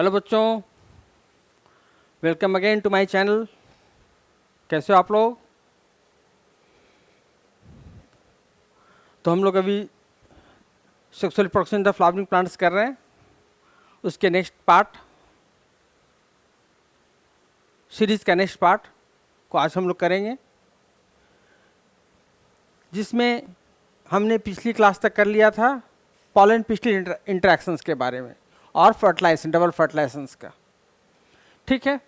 Hello बच्चों, welcome again to my channel. कैसे हो आप लोग? तो हम लोग अभी sexual reproduction the flowering plants कर रहे हैं। उसके नेक्स्ट पार्ट, सीरीज का नेक्स्ट पार्ट को आज हम लोग करेंगे, जिसमें हमने पिछली क्लास तक कर लिया था पॉलन पिस्टिल इंटरेक्शंस के बारे में और फर्टिलाइजेशन, डबल फर्टिलाइजेशंस का। ठीक है,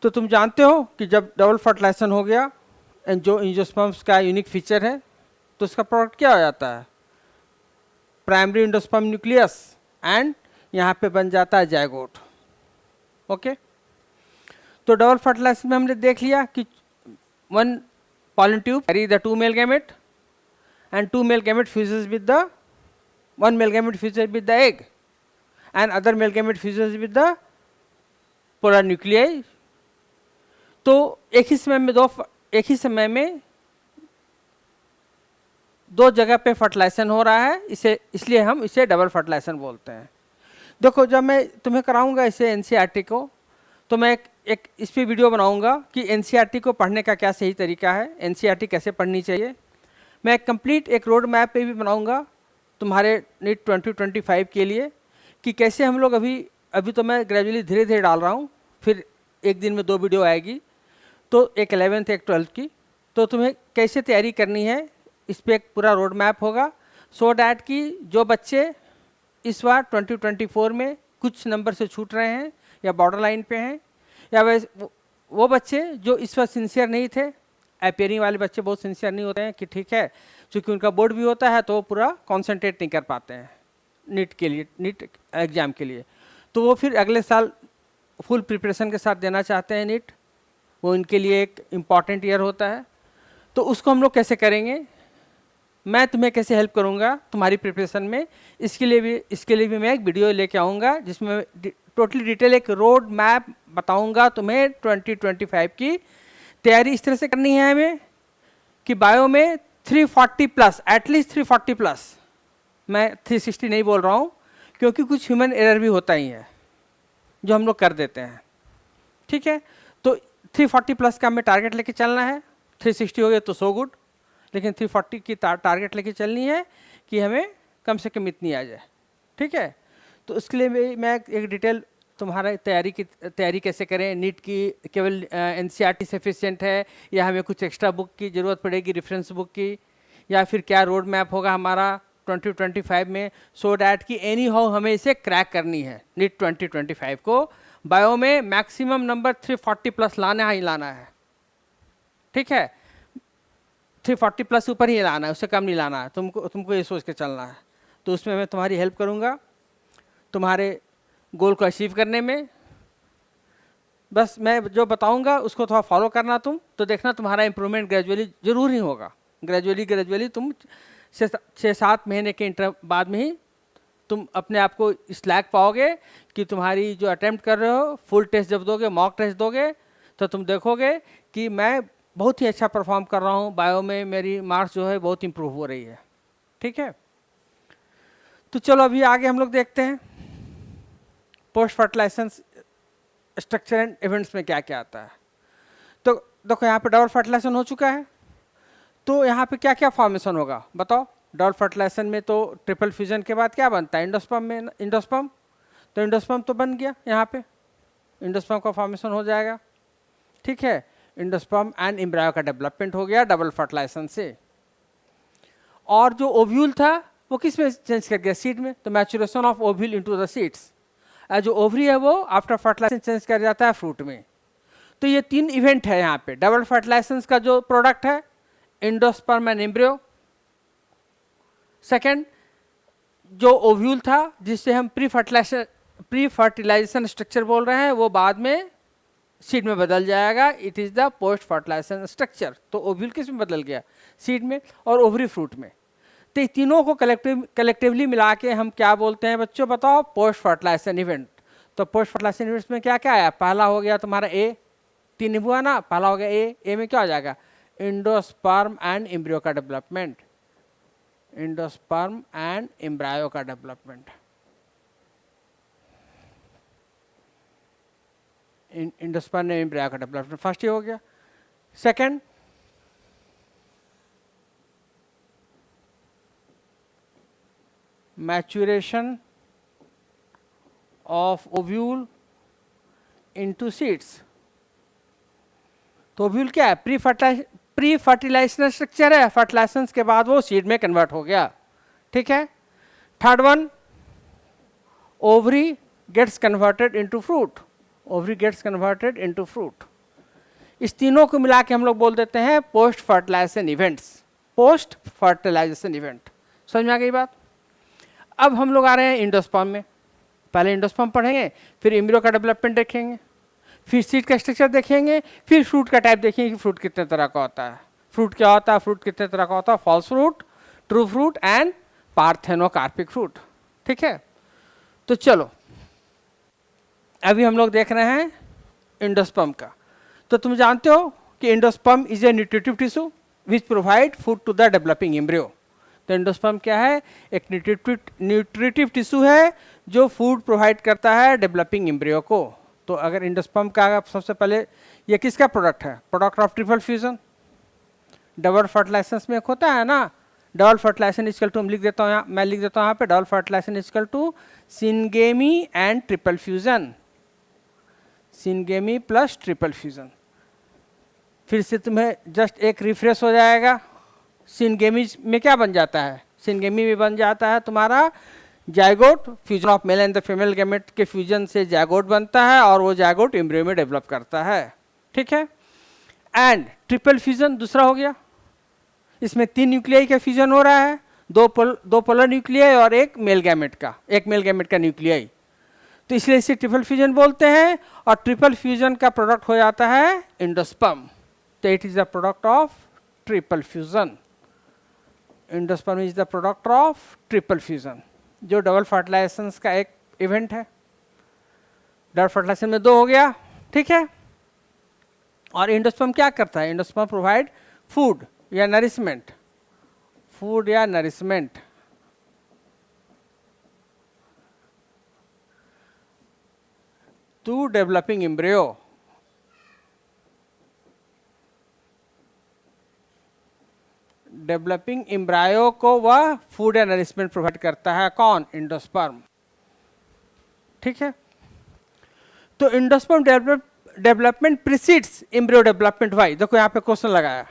तो तुम जानते हो कि जब डबल फर्टिलाइजेशन हो गया, जो एंजियोस्पर्म्स का यूनिक फीचर है, तो उसका प्रोडक्ट क्या हो जाता है? प्राइमरी एंडोस्पर्म न्यूक्लियस, एंड यहाँ पे बन जाता है जायगोट। ओके, तो डबल फर्टिलाइजेशन में हमने देख लिया कि one pollen tube carry the two male gamete and two male gamete fuses with the one male gamete fuses with the egg and other male gamete fuses with the polar nuclei। तो एक ही समय में दो जगह पे fertilisation हो रहा है, इसलिए हम इसे डबल फर्टिलाइजेशन बोलते हैं। देखो, जब मैं तुम्हें कराऊंगा इसे एनसीईआरटी को, तो मैं एक इस पे वीडियो बनाऊंगा कि एनसीईआरटी को पढ़ने का क्या सही तरीका है, एनसीईआरटी कैसे पढ़नी चाहिए। मैं कंप्लीट एक रोड मैप पे भी बनाऊंगा तुम्हारे नीट 2025 के लिए, कि कैसे हम लोग अभी तो मैं ग्रेजुअली धीरे धीरे डाल रहा हूँ, फिर एक दिन में 2 वीडियो आएगी, तो एक 11th एक 12th की, तो तुम्हें कैसे तैयारी करनी है इस पर एक पूरा रोड मैप होगा, सो डैट कि जो बच्चे इस बार 2024 में कुछ नंबर से छूट रहे हैं या बॉर्डर लाइन पे हैं, या वो बच्चे जो इस बार सिंसियर नहीं थे, अपेयरिंग वाले बच्चे बहुत सिंसियर नहीं होते हैं कि ठीक है, क्योंकि उनका बोर्ड भी होता है तो वो पूरा कॉन्सेंट्रेट नहीं कर पाते हैं नीट के लिए, नीट एग्ज़ाम के लिए, तो वो फिर अगले साल फुल प्रिपरेशन के साथ देना चाहते हैं नीट। वो इनके लिए एक इम्पॉर्टेंट ईयर होता है। तो उसको हम लोग कैसे करेंगे, मैं तुम्हें कैसे हेल्प करूंगा तुम्हारी प्रिपरेशन में, इसके लिए भी मैं एक वीडियो लेके आऊँगा, जिसमें टोटली डिटेल एक रोड मैप बताऊंगा तुम्हें 2025 की तैयारी इस तरह से करनी है हमें कि बायो में 340 प्लस, एटलीस्ट 340 प्लस, मैं 360 नहीं बोल रहा हूँ, क्योंकि कुछ ह्यूमन एरर भी होता ही है जो हम लोग कर देते हैं। ठीक है, तो 340 प्लस का हमें टारगेट लेके चलना है। 360 हो गया तो सो गुड, लेकिन 340 की टारगेट लेके चलनी है कि हमें कम से कम इतनी आ जाए। ठीक है, तो उसके लिए मैं एक डिटेल तुम्हारा तैयारी कैसे करें, नीट की केवल एनसीईआरटी सफिशिएंट है या हमें कुछ एक्स्ट्रा बुक की ज़रूरत पड़ेगी, रेफरेंस बुक की, या फिर क्या रोड मैप होगा हमारा 2025 में, सो डैट कि एनी हाउ हमें इसे क्रैक करनी है नीट 2025 को। बायो में मैक्सिमम नंबर 340 प्लस लाना ही लाना है। ठीक है, 340 प्लस ऊपर ही लाना है, उससे कम नहीं लाना है, तुमको ये सोच के चलना है। तो उसमें मैं तुम्हारी हेल्प करूँगा तुम्हारे गोल को अचीव करने में। बस मैं जो बताऊंगा उसको थोड़ा फॉलो करना तुम, तो देखना तुम्हारा इम्प्रूवमेंट ग्रेजुअली जरूर ही होगा। ग्रेजुअली तुम 6-7 महीने के बाद में ही तुम अपने आप को इस लायक पाओगे कि तुम्हारी जो अटेम्प्ट कर रहे हो, फुल टेस्ट जब दोगे, मॉक टेस्ट दोगे, तो तुम देखोगे कि मैं बहुत ही अच्छा परफॉर्म कर रहा हूँ, बायो में मेरी मार्क्स जो है बहुत इम्प्रूव हो रही है। ठीक है, तो चलो अभी आगे हम लोग देखते हैं post fertilisation structure and events में क्या क्या आता है। तो देखो, यहाँ पे डबल फर्टिलाइजेशन हो चुका है, तो यहाँ पे क्या क्या फॉर्मेशन होगा बताओ। डबल फर्टिलाइजेशन में तो ट्रिपल फ्यूजन के बाद क्या बनता है, एंडोस्पर्म में एंडोस्पर्म, तो एंडोस्पर्म तो बन गया, यहाँ पे एंडोस्पर्म का फॉर्मेशन हो जाएगा। ठीक है, एंडोस्पर्म एंड एम्ब्रायो का डेवलपमेंट हो गया डबल फर्टिलाइजेशन से। और जो ओव्यूल था वो किस में चेंज कर गया, सीड में, तो maturation of ovule into the seeds. जो ओवरी है वो आफ्टर फर्टिलाइजेशन चेंज कर जाता है फ्रूट में। तो ये 3 इवेंट है यहाँ पे डबल फर्टिलाइजेशन का जो प्रोडक्ट है, एंडोस्पर्म एंड एम्ब्रियो। सेकंड, जो ओव्यूल था जिससे हम प्री फर्टिलाइजेशन स्ट्रक्चर बोल रहे हैं, वो बाद में सीड में बदल जाएगा, it is the post fertilisation structure. तो ओव्यूल किस में बदल गया, सीड में, और ओवरी फ्रूट में। तो तीनों को कलेक्टिवली मिला के हम क्या बोलते हैं बच्चों, बताओ, पोस्ट फर्टिलाइजेशन इवेंट। तो पोस्ट फर्टिलाइजेशन इवेंट्स में क्या क्या आया, पहला हो गया तुम्हारा ए, 3 हुआ ना, पहला हो गया ए में क्या हो जाएगा, एंडोस्पर्म एंड एम्ब्रियो का डेवलपमेंट, एंडोस्पर्म एंड एम्ब्रायो का डेवलपमेंट। इंडोस्पर्म ने एम्ब्रियो का डेवलपमेंट फर्स्ट ये हो गया। Second, maturation of ovule into seeds. तो ओव्यूल क्या है? प्री फर्टिलाइजेशन स्ट्रक्चर है, फर्टिलाइजेशन के बाद वो सीड में कन्वर्ट हो गया। ठीक है। Third one, ovary gets converted into fruit, ovary gets converted into fruit. इस तीनों को मिला के हम लोग बोल देते हैं post fertilisation events, post fertilisation event. समझ में आ गई बात? अब हम लोग आ रहे हैं इंडोस्पर्म में। पहले इंडोस्पर्म पढ़ेंगे, फिर एम्ब्रियो का डेवलपमेंट देखेंगे, फिर सीड का स्ट्रक्चर देखेंगे, फिर फ्रूट का टाइप देखेंगे कि फ्रूट कितने तरह का होता है, फ्रूट क्या होता है, फ्रूट कितने तरह का होता है, false fruit, true fruit and parthenocarpic fruit. ठीक है। तो चलो अभी हम लोग देख रहे हैं इंडोस्पर्म का। तो तुम जानते हो कि endosperm is a nutritive tissue which provide food to the developing embryo. तो इंडोस्पर्म क्या है? एक न्यूट्रिटिव टिश्यू है जो फूड प्रोवाइड करता है डेवलपिंग एम्ब्रियो को। तो अगर इंडोस्पर्म का सबसे पहले, ये किसका प्रोडक्ट है? Product of triple fusion. Double fertilisation में एक होता है ना, डबल फर्टिलाइजेशन इक्वल टू, हम लिख देता हूँ, मैं लिख देता हूँ यहाँ पे, double fertilisation equal to syngamy and triple fusion, syngamy plus triple fusion. फिर से तुम्हें जस्ट एक रिफ्रेश हो जाएगा। सिनगेमी में क्या बन जाता है? सिनगेमी में बन जाता है तुम्हारा zygote, fusion of male and the female gamete के फ्यूजन से जायगोट बनता है और वो जायगोट एम्ब्रियो में डेवलप करता है। ठीक है। एंड ट्रिपल फ्यूजन दूसरा हो गया, इसमें 3 न्यूक्लियाई का फ्यूजन हो रहा है, दो पोलर न्यूक्लियाई और एक मेल गैमेट का न्यूक्लियाई। तो इसलिए इसे ट्रिपल फ्यूजन बोलते हैं और ट्रिपल फ्यूजन का प्रोडक्ट हो जाता है इंडोस्पर्म। तो it is the product of triple fusion. Endosperm is the product of triple fusion, जो डबल फर्टिलाइजेशन का एक इवेंट है। डबल फर्टिलाइजेशन में 2 हो गया। ठीक है। और इंडोस्पर्म क्या करता है? इंडोस्पर्म प्रोवाइड फूड या नरिशमेंट, फूड या nourishment to developing embryo. Developing embryo को वह फूड या नरिशमेंट प्रोवाइड करता है। कौन? इंडोस्पर्म। ठीक है। तो endosperm development precedes embryo development. Why? देखो यहाँ पे क्वेश्चन लगाया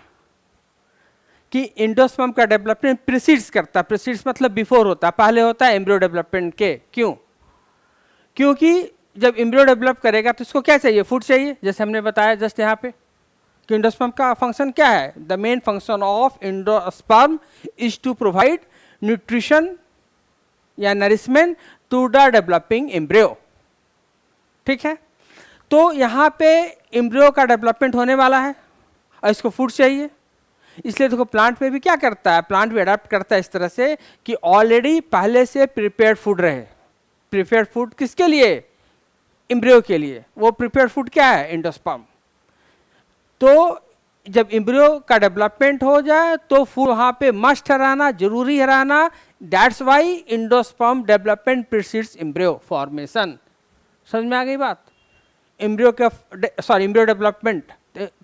कि इंडोस्पर्म का डेवलपमेंट प्रीसीड्स करता है। प्रीसीड्स मतलब बिफोर होता है, पहले होता है एम्ब्रियो डेवलपमेंट के। क्यों? क्योंकि जब एम्ब्रियो डेवलप करेगा तो इसको क्या चाहिए? फूड चाहिए। जैसे हमने बताया जस्ट यहाँ पे कि इंडोस्पर्म का फंक्शन क्या है? The main function of endosperm is to provide nutrition या nourishment to the developing embryo. ठीक है। तो यहाँ पे एम्ब्रियो का डेवलपमेंट होने वाला है और इसको फूड चाहिए। इसलिए देखो प्लांट में भी क्या करता है, प्लांट भी अडाप्ट करता है इस तरह से कि ऑलरेडी पहले से प्रिपेयर्ड फूड रहे। प्रिपेयर्ड फूड किसके लिए? एम्ब्रियो के लिए। वो प्रिपेयर्ड फूड क्या है? इंडोस्पर्म। तो जब एम्ब्रियो का डेवलपमेंट हो जाए तो फूड वहाँ पे मस्ट रहना, जरूरी है रहना। That's why endosperm development precedes embryo formation. समझ में आ गई बात? एम्ब्रियो डेवलपमेंट,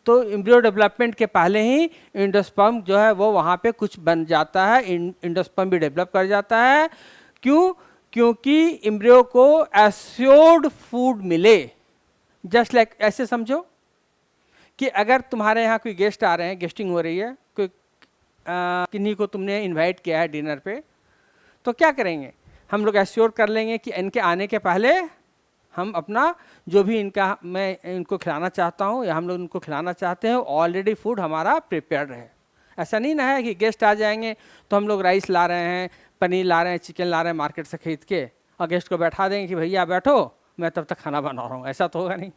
तो एम्ब्रियो डेवलपमेंट के पहले ही इंडोस्पर्म जो है वो वहाँ पे कुछ बन जाता है, इंडोस्पर्म भी डेवलप कर जाता है। क्यों? क्योंकि एम्ब्रियो को एश्योर्ड फूड मिले। जस्ट लाइक ऐसे समझो कि अगर तुम्हारे यहाँ कोई गेस्ट आ रहे हैं, गेस्टिंग हो रही है, कोई किन्हीं को तुमने इनवाइट किया है डिनर पे, तो क्या करेंगे? हम लोग एश्योर कर लेंगे कि इनके आने के पहले हम अपना जो भी मैं इनको खिलाना चाहता हूँ या हम लोग इनको खिलाना चाहते हैं ऑलरेडी फूड हमारा प्रिपेयर्ड रहे। ऐसा नहीं ना है कि गेस्ट आ जाएंगे तो हम लोग राइस ला रहे हैं, पनीर ला रहे हैं, चिकन ला रहे हैं मार्केट से खरीद के और गेस्ट को बैठा देंगे कि भैया बैठो मैं तब तक खाना बना रहा हूँ। ऐसा तो होगा नहीं।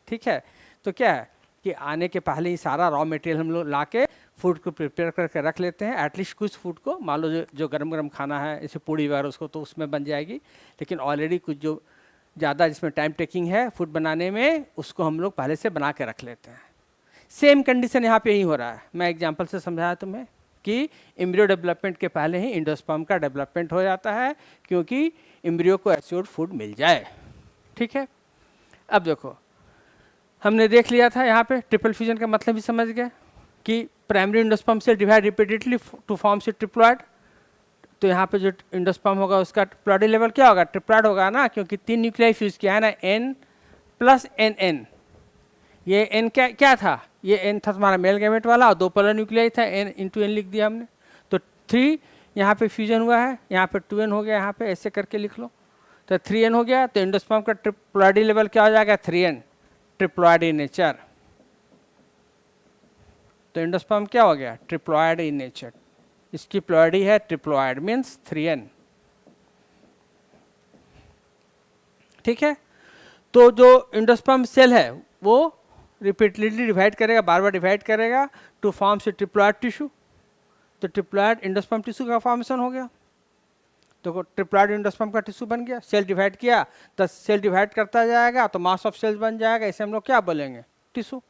ठीक है। तो क्या है कि आने के पहले ही सारा रॉ मटेरियल हम लोग ला के फूड को प्रिपेयर करके रख लेते हैं। एटलीस्ट कुछ फूड को, मान लो जो गरम गरम खाना है जैसे पूड़ी वगैरह, उसको तो उसमें बन जाएगी, लेकिन ऑलरेडी कुछ जो ज़्यादा जिसमें टाइम टेकिंग है फूड बनाने में, उसको हम लोग पहले से बना के रख लेते हैं। सेम कंडीशन यहाँ पे ही हो रहा है। मैं एग्जांपल से समझाया तुम्हें कि एम्ब्रियो डेवलपमेंट के पहले ही इंडोस्पर्म का डेवलपमेंट हो जाता है क्योंकि एम्ब्रियो को एश्योर्ड फूड मिल जाए। ठीक है। अब देखो हमने देख लिया था यहाँ पे ट्रिपल फ्यूजन का मतलब भी समझ गए कि primary endosperm cell divide repeatedly to form से ट्रिप्लॉइड। तो यहाँ पे जो एंडोस्पर्म होगा उसका ट्रिप्लॉइडी लेवल क्या होगा, ट्रिप्लॉइड होगा ना, क्योंकि 3 न्यूक्लियाई फ्यूज किया है ना, n प्लस NN। ये n क्या था, ये n था तुम्हारा मेल गैमेट वाला और 2 पोलर न्यूक्लियाई था, n इंटू n लिख दिया हमने। तो 3 यहाँ पे फ्यूजन हुआ है, यहाँ पे 2n हो गया, यहाँ पे ऐसे करके लिख लो। तो 3n हो गया, तो एंडोस्पर्म का ट्रिप्लॉइडी लेवल क्या हो जाएगा, 3n, ट्रिप्लॉइड इन नेचर। तो एंडोस्पर्म क्या हो गया, ट्रिप्लॉइड इन नेचर। इसकी प्लॉइडी है ट्रिप्लॉइड, मीन्स 3n। ठीक है, तो जो एंडोस्पर्म सेल है वो रिपीटेडली डिवाइड करेगा, बार बार डिवाइड करेगा टू फॉर्म से ट्रिप्लॉइड टिश्यू। तो ट्रिप्लॉइड एंडोस्पर्म टिश्यू का फॉर्मेशन हो गया। तो ट्रिप्लॉइड एंडोस्पर्म का टिश्यू बन गया, सेल डिवाइड किया तो सेल डिवाइड करता जाएगा तो मास ऑफ सेल्स बन जाएगा, इसे हम लोग क्या बोलेंगे, टिश्यू।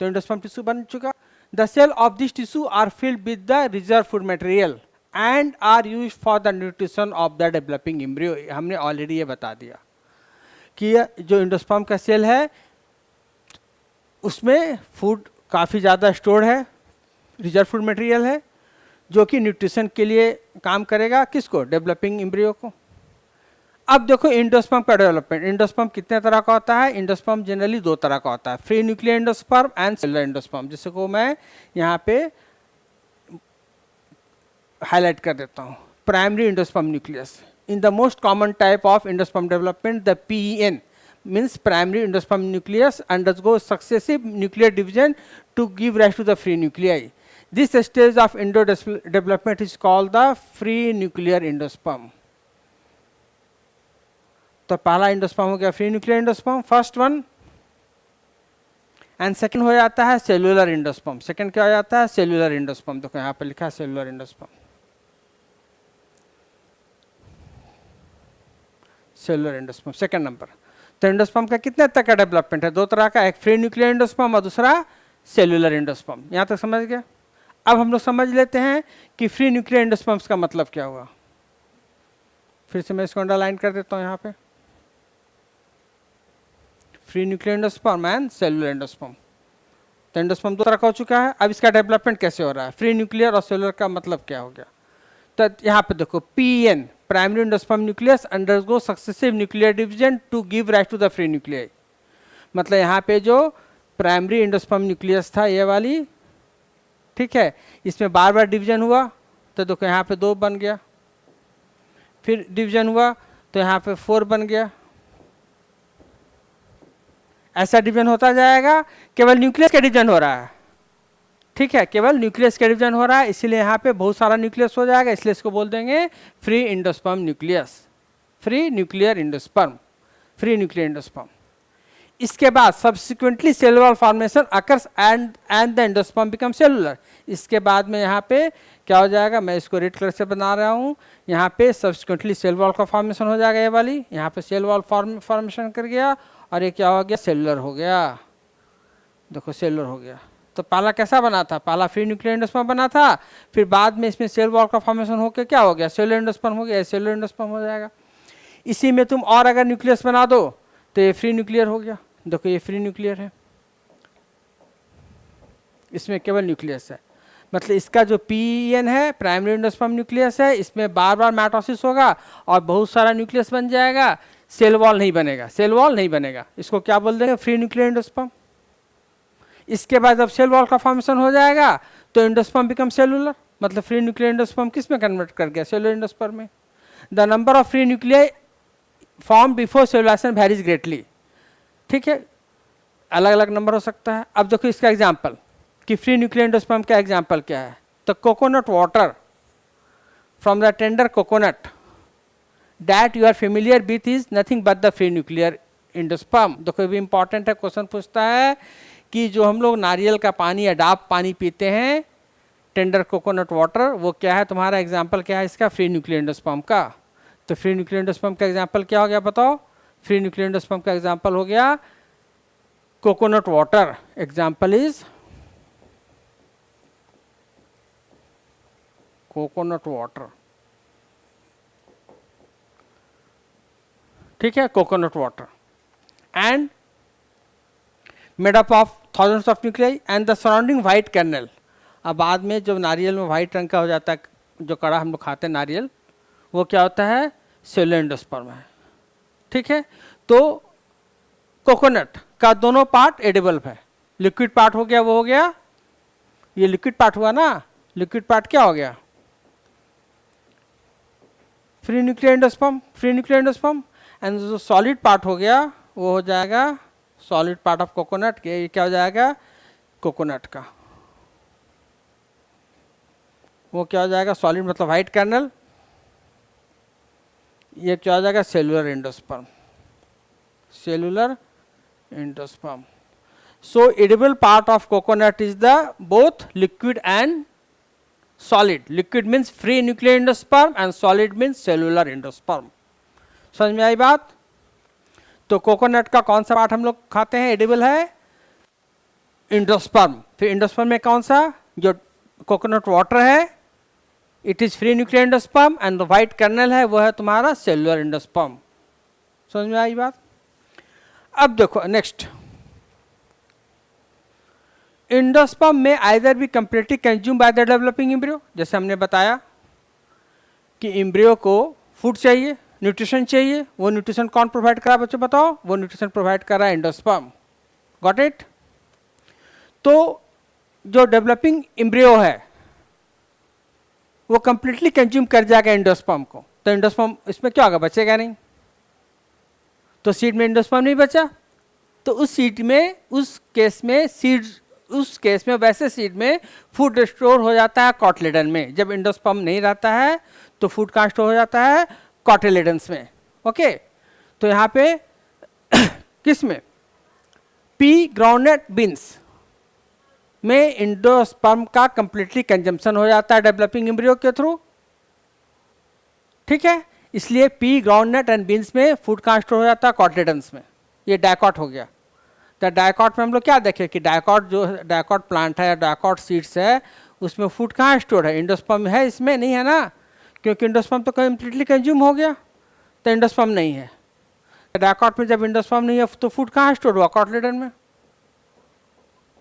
तो एंडोस्पर्म टिश्यू बन चुका। The cell of this tissue are filled with the reserve food material and are used for the nutrition of the developing embryo. हमने ऑलरेडी ये बता दिया कि जो एंडोस्पर्म का सेल है उसमें फूड काफ़ी ज़्यादा स्टोर है, रिजर्व फूड मटेरियल है जो कि न्यूट्रिशन के लिए काम करेगा, किसको, डेवलपिंग एम्ब्रियो को। अब देखो एंडोस्पर्म का डेवलपमेंट। एंडोस्पर्म कितने तरह का होता है, एंडोस्पर्म जनरली 2 तरह का होता है, free nuclear endosperm and cellular endosperm. जैसे को मैं यहाँ पे हाईलाइट कर देता हूँ, primary endosperm nucleus. In the most common type of endosperm development the PEN means primary endosperm nucleus undergoes successive nuclear division to give rise to the free nuclei. This stage of endo development is called the free nuclear endosperm. तो पहला endosperm हो गया free nuclear endosperm, first one. And second हो जाता है cellular endosperm. Second क्या हो जाता है, सेलुलर एंडोस्पर्म। देखो यहाँ पे लिखा है cellular endosperm, cellular endosperm second number. तो एंडोस्पर्म का कितने तक का डेवलपमेंट है, 2 तरह का, एक फ्री न्यूक्लियर एंडोस्पर्म और दूसरा सेलुलर एंडोस्पर्म। यहाँ तक समझ गए। अब हम लोग समझ लेते हैं कि फ्री न्यूक्लियर एंडोस्पर्म्स का मतलब क्या हुआ। फिर से मैं इसको अंडरलाइन कर देता हूँ यहाँ पे, free nuclear endosperm and cellular endosperm. तो एंडोस्पर्म 2 तरह का हो चुका है। अब इसका डेवलपमेंट कैसे हो रहा है, फ्री न्यूक्लियर और सेलुलर का मतलब क्या हो गया। तो यहाँ पे देखो PEN primary endosperm nucleus undergo successive nuclear division to give rise to the free nuclear. मतलब यहाँ पे जो प्राइमरी एंडोस्पर्म न्यूक्लियस था ये वाली, ठीक है, इसमें बार बार डिवीजन हुआ तो देखो यहाँ पे 2 बन गया, फिर डिवीजन हुआ तो यहाँ पे 4 बन गया। ऐसा डिवीजन होता जाएगा, केवल न्यूक्लियस का डिवीजन हो रहा है, ठीक है, केवल न्यूक्लियस का डिवीजन हो रहा है, इसीलिए यहाँ पे बहुत सारा न्यूक्लियस हो जाएगा, इसलिए इसको बोल देंगे free endosperm nucleus, free nuclear endosperm, free nuclear endosperm. इसके बाद subsequently cellular formation occurs and the endosperm become cellular. इसके बाद में यहाँ पे क्या हो जाएगा, मैं इसको रेड कलर से बना रहा हूँ, यहाँ पे सब्सिक्वेंटली सेल वॉल का फॉर्मेशन हो जाएगा, ये वाली यहाँ पे सेल वॉल फॉर्मेशन कर गया और ये क्या हो गया, सेलुलर हो गया। देखो सेलुलर हो गया। तो पहला कैसा बना था, पहला फ्री न्यूक्लियर एंडोस्पर्म बना था, फिर बाद में इसमें सेल वॉल का फॉर्मेशन होकर क्या हो गया, सेलुलर एंडोस्पर्म हो गया, सेलुलर एंडोस्पर्म हो जाएगा। इसी में तुम और अगर न्यूक्लियस बना दो तो ये फ्री न्यूक्लियर हो गया। देखो ये फ्री न्यूक्लियर है, इसमें केवल न्यूक्लियस है, मतलब इसका जो PEN है प्राइमरी एंडोस्पर्म न्यूक्लियस है, इसमें बार बार माइटोसिस होगा और बहुत सारा न्यूक्लियस बन जाएगा, सेल वॉल नहीं बनेगा, सेल वॉल नहीं बनेगा, इसको क्या बोल देंगे, फ्री न्यूक्लियर एंडोस्पर्म। इसके बाद जब सेल वॉल का फॉर्मेशन हो जाएगा तो एंडोस्पर्म बिकम सेलुलर, मतलब फ्री न्यूक्लियर एंडोस्पर्म किस में कन्वर्ट कर गया, सेलुलर एंडोस्पर्म में। The number of free nuclear form before cellulation varies greatly, ठीक है, अलग अलग नंबर हो सकता है। अब देखो इसका एग्जाम्पल कि फ्री न्यूक्लियर एंडोस्पर्म का एग्जाम्पल क्या है, तो coconut water from the tender coconut that you are familiar with is nothing but the free nuclear endosperm. देखो भी इंपॉर्टेंट है, क्वेश्चन पूछता है कि जो हम लोग नारियल का पानी या डाब पानी पीते हैं, टेंडर कोकोनट वाटर, वो क्या है, तुम्हारा एग्जाम्पल क्या है इसका, फ्री न्यूक्लियर एंडोस्पर्म का। तो फ्री न्यूक्लियर एंडोस्पर्म का एग्जाम्पल क्या हो गया बताओ, फ्री न्यूक्लियर एंडोस्पर्म का एग्जाम्पल हो गया coconut water, example is coconut water, ठीक है, coconut water. And made up of thousands of nuclei and the surrounding white kernel. अब बाद में जब नारियल में वाइट रंग का हो जाता है, जो कड़ा हम लोग खाते हैं नारियल, वो क्या होता है, सेलुलर एंडोस्पर्म है। ठीक है, तो कोकोनट का दोनों पार्ट एडिबल है। लिक्विड पार्ट हो गया, वो हो गया, ये लिक्विड पार्ट हुआ ना, लिक्विड पार्ट क्या हो गया, free nuclear endosperm, free nuclear endosperm. And जो सॉलिड पार्ट हो गया वो हो जाएगा सॉलिड पार्ट ऑफ कोकोनट, ये क्या हो जाएगा, कोकोनट का, वो क्या हो जाएगा, सॉलिड मतलब वाइट कर्नल, ये क्या हो जाएगा, cellular endosperm, cellular endosperm. So edible part of coconut is the both liquid and solid. Liquid means free nuclear endosperm and solid means cellular endosperm. समझ में आई बात? तो कोकोनट का कौन सा पार्ट हम लोग खाते हैं, एडिबल है, एंडोस्पर्म। फिर एंडोस्पर्म में कौन सा, जो कोकोनट वाटर है, it is free nuclear endosperm and the white kernel है वो है तुम्हारा सेलुलर एंडोस्पर्म। समझ में आई बात? अब देखो नेक्स्ट, एंडोस्पर्म में आइदर भी completely consume by the developing embryo, जैसे हमने बताया कि एम्ब्रियो को फूड चाहिए, न्यूट्रिशन चाहिए, वो न्यूट्रिशन कौन प्रोवाइड कर रहा है बच्चों बताओ, वो न्यूट्रिशन प्रोवाइड कर रहा है एंडोस्पर्म। Got it? तो जो डेवलपिंग एम्ब्रियो है वो कंप्लीटली कंज्यूम कर जाएगा एंडोस्पर्म को, तो एंडोस्पर्म इसमें क्या होगा, बचेगा नहीं। तो सीड में एंडोस्पर्म नहीं बचा, तो उस सीड में, उस केस में सीड, उस केस में वैसे सीड में फूड स्टोर हो जाता है कॉटलेडन में। जब एंडोस्पर्म नहीं रहता है तो फूड कहाँ स्टोर हो जाता है, कॉटिलेडन्स में। ओके, तो यहाँ पे किस में, पी ग्राउंडनट बीन्स में एंडोस्पर्म का कंप्लीटली कंजम्पशन हो जाता है डेवलपिंग एम्ब्रियो के थ्रू। ठीक है, इसलिए पी ग्राउंडनट एंड बीन्स में फूड कहाँ स्टोर हो जाता है, कॉटिलेडन्स में। ये डायकॉट हो गया। तो डायकॉट में हम लोग क्या देखें कि डायकॉट जो डायकॉट प्लांट है या डायकॉट सीड्स है उसमें फूड कहाँ स्टोर है, एंडोस्पर्म है, इसमें नहीं है ना, क्योंकि एंडोस्पर्म तो कम्प्लीटली कंज्यूम हो गया, तो एंडोस्पर्म नहीं है। डायकॉट में जब एंडोस्पर्म नहीं है तो फूड कहाँ स्टोर हुआ, कॉटिलेडन में,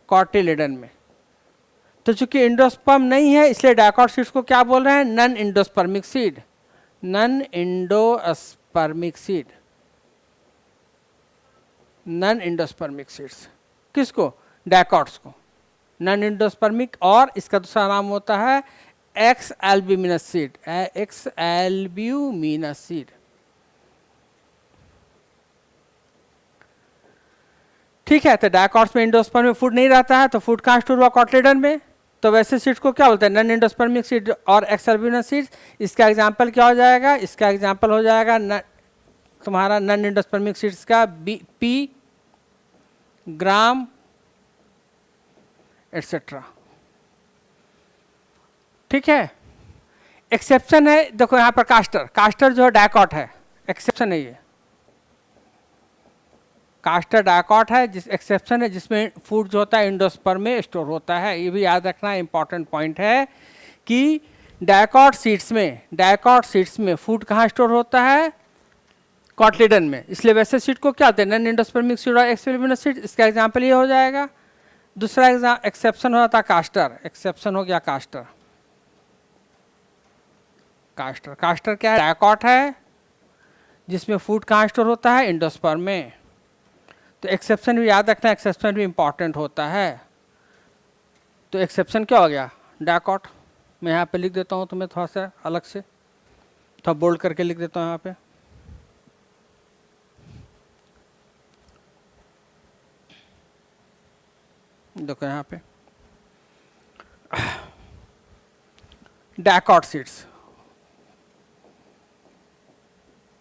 कॉटिलेडन में। तो चूंकि एंडोस्पर्म नहीं है इसलिए डायकॉट सीड्स को क्या बोल रहे हैं, non endospermic seed, non endospermic seed, non endospermic seeds. किसको, डायकॉट्स को, नॉन एंडोस्पर्मिक। और इसका दूसरा नाम होता है x albuminous seed, x albuminous seed. ठीक है, तो डायकॉट्स में एंडोस्पर्म में फूड नहीं रहता है तो फूड कहाँ स्टोर हुआ, कॉटिलेडन में। तो वैसे सीड्स को क्या बोलते हैं, नॉन एंडोस्पर्मिक सीड और एक्स एल्ब्यूमिनस सीड्स। इसका एग्जांपल क्या हो जाएगा, इसका एग्जांपल हो जाएगा तुम्हारा नॉन एंडोस्पर्मिक सीड्स का पी, ग्राम एटसेट्रा। ठीक है, एक्सेप्शन है, देखो यहाँ पर कास्टर, कास्टर जो है डायकॉट है, एक्सेप्शन है ये, कास्टर डायकॉट है, जिस एक्सेप्शन है जिसमें फूड जो होता है एंडोस्पर्म में स्टोर होता है। ये भी याद रखना इंपॉर्टेंट पॉइंट है कि डायकॉट सीड्स में फूड कहाँ स्टोर होता है, कॉटिलेडन में। इसलिए वैसे सीड को क्या होते हैं, नॉन एंडोस्पर्मिक सीड और एक्स एल्ब्यूमिनस सीड। इसका एग्जांपल ये हो जाएगा। दूसरा एक्सेप्शन हो जाता है कास्टर, एक्सेप्शन हो गया कास्टर। कास्टर, कास्टर क्या है, डायकॉट है जिसमें फूड कहाँ स्टोर होता है, एंडोस्पर्म में। तो एक्सेप्शन भी याद रखना, एक्सेप्शन भी इंपॉर्टेंट होता है। तो एक्सेप्शन क्या हो गया, डायकॉट। मैं यहाँ पे लिख देता हूँ तुम्हें थोड़ा सा अलग से, थोड़ा बोल्ड करके लिख देता हूँ यहाँ पे। देखो यहाँ पे डायकॉट सीड्स,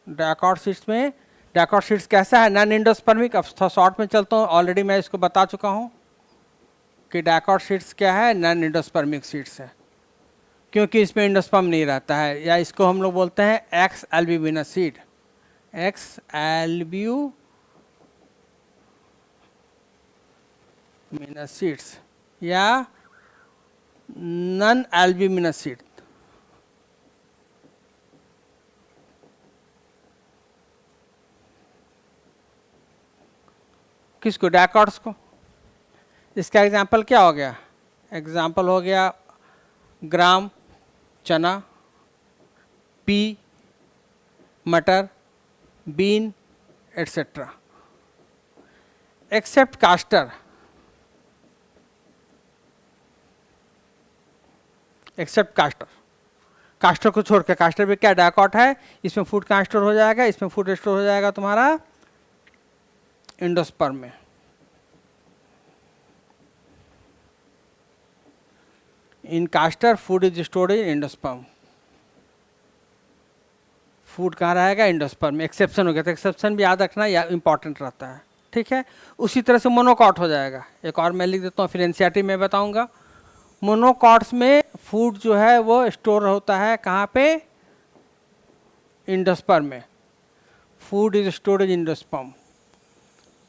डायकॉट सीड्स में, डायकॉट सीड्स कैसा है, नॉन एंडोस्पर्मिक। अब थोड़ा शॉर्ट में चलता हूँ, ऑलरेडी मैं इसको बता चुका हूँ कि डायकॉट सीड्स क्या है, नॉन एंडोस्पर्मिक सीड्स है, क्योंकि इसमें एंडोस्पर्म नहीं रहता है, या इसको हम लोग बोलते हैं x albuminous seed, x albuminous seeds या नॉन एल्ब्यूमिनस सीड। किसको, डायकॉट्स को। इसका एग्जाम्पल क्या हो गया? एग्जाम्पल हो गया ग्राम, चना, पी, मटर, bean etcetera. Except castor, except castor, castor को छोड़ के, कास्टर भी क्या डायकॉट है, इसमें फूड कहाँ स्टोर हो जाएगा, इसमें फूड स्टोर हो जाएगा तुम्हारा एंडोस्पर्म में। In castor food is stored in endosperm, food कहाँ रहेगा, एंडोस्पर्म में। एक्सेप्शन हो गया, तो एक्सेप्शन भी याद रखना, या इंपॉर्टेंट रहता है, ठीक है। उसी तरह से मोनोकॉट हो जाएगा। एक और मैं लिख देता हूँ, फिर एनसीईआरटी में बताऊंगा। मोनोकॉट्स में फूड जो है वो स्टोर होता है कहाँ पे, एंडोस्पर्म में। Food is stored in endosperm,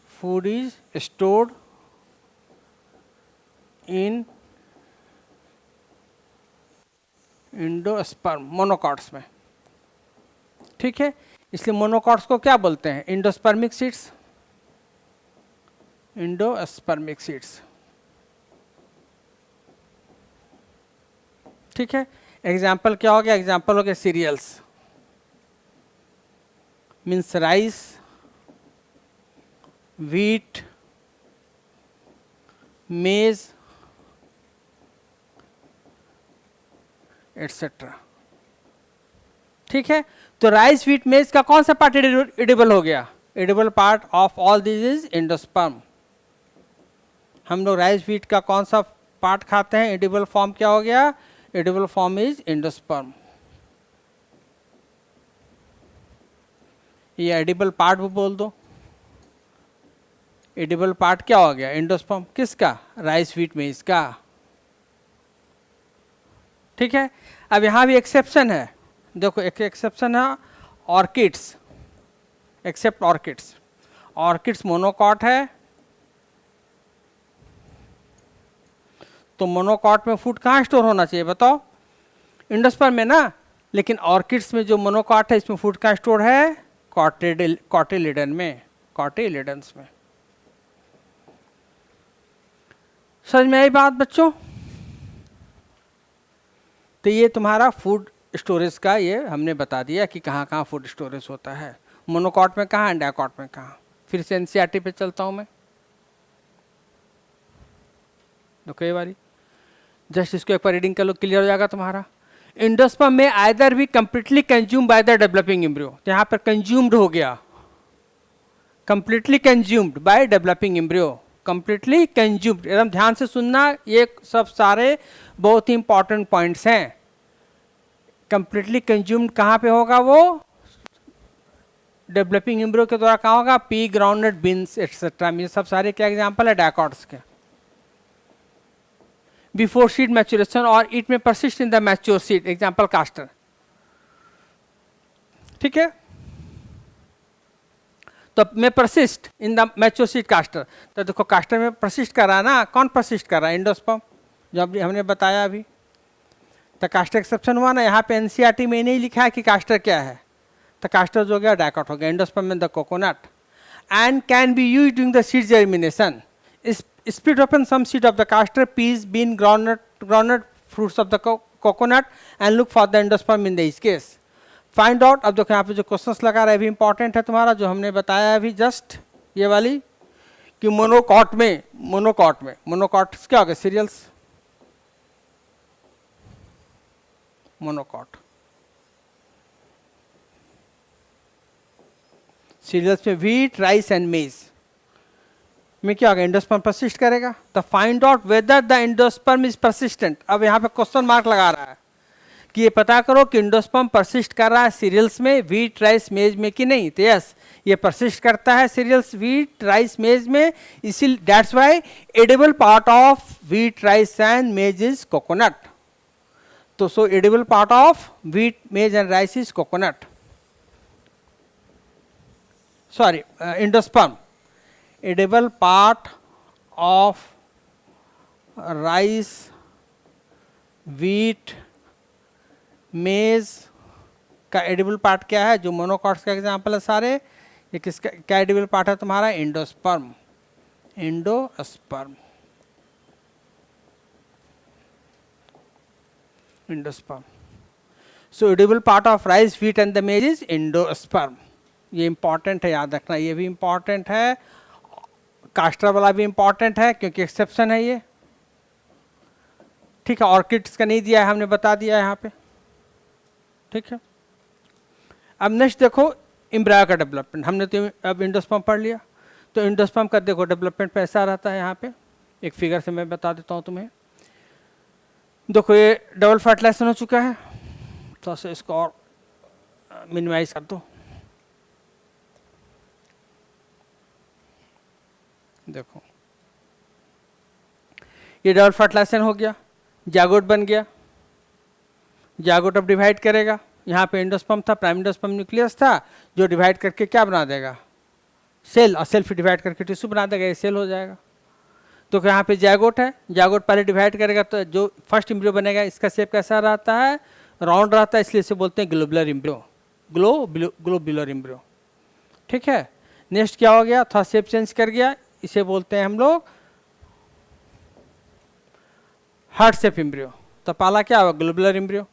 food is stored in endosperm, monocots में, ठीक है। इसलिए मोनोकॉट्स को क्या बोलते हैं, एंडोस्पर्मिक सीड्स, एंडोस्पर्मिक सीड्स, ठीक है। एग्जाम्पल क्या हो गया, एग्जाम्पल हो गया सीरियल्स, मीन्स राइस, व्हीट, मेज एटसेट्रा, ठीक है। तो राइस, व्हीट, मेज का कौन सा पार्ट एडिबल हो गया, edible part of all this is endosperm. हम लोग राइस व्हीट का कौन सा पार्ट खाते हैं, एडिबल फॉर्म क्या हो गया, एडिबल फॉर्म इज एंडोस्पर्म। ये एडिबल पार्ट भी बोल दो, एडिबल पार्ट क्या हो गया, एंडोस्पर्म, किसका, राइस व्हीट मेज का, ठीक है। अब यहां भी एक्सेप्शन है, देखो एक एक्सेप्शन है, orchids, except orchids, orchids monocot है, तो मोनोकॉट में फूड कहाँ स्टोर होना चाहिए बताओ, एंडोस्पर्म में ना। लेकिन ऑर्किड्स में जो मोनोकॉट है, इसमें फूड कहाँ स्टोर है, कॉटिलिडन में, कॉटिलिडन्स में। समझ में आई बात बच्चों? तो ये तुम्हारा फूड स्टोरेज का ये हमने बता दिया कि कहाँ कहाँ फूड स्टोरेज होता है, मोनोकॉट में कहाँ, डायकॉट में कहाँ। फिर से एनसीईआरटी पे चलता हूँ मैं, तो कई बारी जस्ट इसको एक बार रीडिंग कर लो, क्लियर हो जाएगा तुम्हारा। एंडोस्पर्म में आइदर भी completely consume by the developing embryo, तो यहाँ पर कंज्यूम्ड हो गया, completely consumed by developing embryo, completely consumed, एकदम ध्यान से सुनना, ये सब सारे बहुत ही इंपॉर्टेंट पॉइंट्स हैं। कंप्लीटली कंज्यूम्ड कहाँ पे होगा, वो डेवलपिंग एम्ब्रियो के द्वारा कहाँ होगा, पी, ग्राउंडनट, बीन्स एटसेट्रा। ये सब सारे क्या एग्जाम्पल है, डायकॉट्स के। Before seed maturation or it may persist in the mature seed, example castor, ठीक है। तो may persist in the mature seed castor, तो देखो कास्टर में परसिस्ट कर रहा है ना, कौन परसिस्ट कर रहा है, एंडोस्पर्म, जो अभी हमने बताया अभी। तो कास्टर एक्सेप्शन हुआ ना, यहाँ पे एनसीईआरटी में नहीं लिखा है कि कास्टर क्या है, तो कास्टर जो हो गया डायकॉट हो गया। एंडोस्पर्म में the coconut and can be used during the seed germination, split open some seed of the castor, peas, bean, groundnut fruits of the coconut and look for the endosperm in this case. Find out, अब देखो यहाँ पे जो questions लगा रहा है भी important है तुम्हारा, जो हमने बताया अभी जस्ट ये वाली, कि मोनोकॉट में, मोनोकॉट क्या हो गया, सीरियल्स, मोनोकॉट, सीरियल्स में व्हीट, राइस एंड मेज में क्या होगा, एंडोस्पर्म परसिस्ट करेगा। तो find out whether the endosperm is persistent, अब यहाँ पे क्वेश्चन मार्क लगा रहा है कि ये पता करो कि एंडोस्पर्म परसिस्ट कर रहा है सीरियल्स में, व्हीट, राइस, मेज में कि नहीं। तो यस, ये परसिस्ट करता है सीरियल्स, व्हीट, राइस, मेज में, इसी that's why edible part of wheat, rice and मेज इज कोकोनट। तो सो एडिबल पार्ट ऑफ व्हीट, मेज and rice is coconut, sorry endosperm. Edible part of rice, wheat, maize का एडिबल पार्ट क्या है, जो मोनोकॉट्स का एग्जाम्पल है सारे, ये किसका क्या एडिबल पार्ट है तुम्हारा, endosperm, endosperm, endosperm. So edible part of rice, wheat and the मेज इज एंडोस्पर्म। ये इंपॉर्टेंट है, याद रखना, ये भी इंपॉर्टेंट है। कास्टर वाला भी इंपॉर्टेंट है क्योंकि एक्सेप्शन है ये, ठीक है। ऑर्किड्स का नहीं दिया है, हमने बता दिया है यहाँ पे, ठीक है। अब नेक्स्ट देखो एम्ब्रायो का डेवलपमेंट। हमने तो अब एंडोस्पर्म पढ़ लिया, तो एंडोस्पर्म का देखो डेवलपमेंट पे ऐसा रहता है। यहाँ पे एक फिगर से मैं बता देता हूँ तुम्हें। देखो ये डबल फर्टिलाइजेशन हो चुका है, तो इसको और मिनिमाइज कर दो। देखो ये डबल फर्टिलाइजेशन हो गया, जागोट बन गया। जागोट अब डिवाइड करेगा। यहाँ पे एंडोस्पर्म था, प्राइम एंडोस्पर्म न्यूक्लियस था, जो डिवाइड करके क्या बना देगा, सेल, और सेल फिर डिवाइड करके टिश्यू बना देगा, ये सेल हो जाएगा। तो यहाँ पे जागोट है, जागोट पहले डिवाइड करेगा, तो जो फर्स्ट एम्ब्रियो बनेगा इसका शेप कैसा रहता है, राउंड रहता है, इसलिए इसे बोलते हैं ग्लोबुलर एम्ब्रियो, ग्लोबुलर एम्ब्रियो, ठीक है। नेक्स्ट क्या हो गया, थोड़ा शेप चेंज कर गया, इसे बोलते हैं हम लोग हार्ट शेप एम्ब्रियो। तो पहला क्या हुआ, ग्लोबुलर एम्ब्रियो।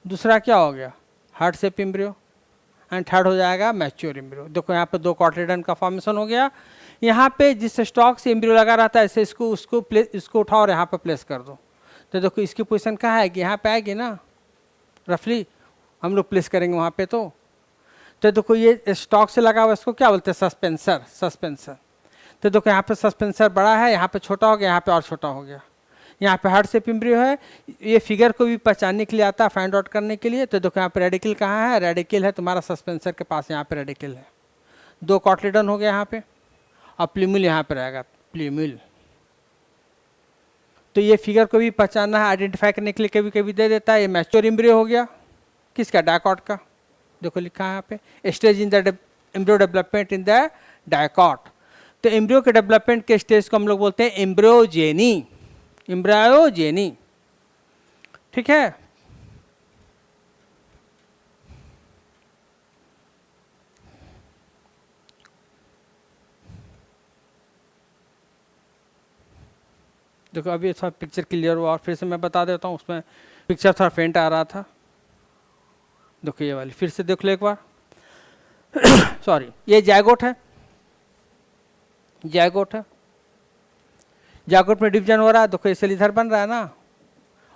दूसरा क्या हो गया, heart shape embryo. And third हो जाएगा मैच्योर एम्ब्रियो। देखो यहाँ पे दो कॉटलेडन का फॉर्मेशन हो गया। यहाँ पे जिस स्टॉक से एम्ब्रियो लगा रहता है, ऐसे इसको उठाओ और यहाँ पे प्लेस कर दो। तो देखो इसकी पोजीशन कहाँ आएगी, यहाँ पे आएगी ना, रफली हम लोग प्लेस करेंगे वहाँ पे। तो देखो ये स्टॉक से लगा हुआ, इसको क्या बोलते हैं, सस्पेंसर। तो देखो यहाँ पे सस्पेंसर बड़ा है, यहाँ पे छोटा हो गया, यहाँ पे और छोटा हो गया। यहाँ पे हार्ट शेप एम्ब्रियो है। ये फिगर को भी पहचानने के लिए आता है, फाइंड आउट करने के लिए। तो देखो यहाँ पे रेडिकल कहाँ है, रेडिकल है तुम्हारा सस्पेंसर के पास, यहाँ पे रेडिकल है। दो कॉटलेडन हो गया यहाँ पे, और प्लीम्यूल यहाँ पे रहेगा, प्लीम्यूल। तो ये फिगर को भी पहचानना है, आइडेंटिफाई करने के लिए कभी कभी दे देता है। ये मैच्योर एम्ब्रियो हो गया, किसका, डायकॉट का। देखो लिखा है यहाँ पे, stage in the embryo development in the dicot. तो एम्ब्रियो के डेवलपमेंट के स्टेज को हम लोग बोलते हैं एम्ब्रियोजेनी, एम्ब्रायोजेनी, ठीक है। देखो अभी थोड़ा पिक्चर क्लियर हुआ, और फिर से मैं बता देता हूँ, उसमें पिक्चर थोड़ा फेंट आ रहा था। देखो ये वाली फिर से देख लो एक बार। सॉरी, ये जायगोट है, जायगोट है। जायगोट में डिवीजन हो रहा है, देखो ये सेल इधर बन रहा है ना,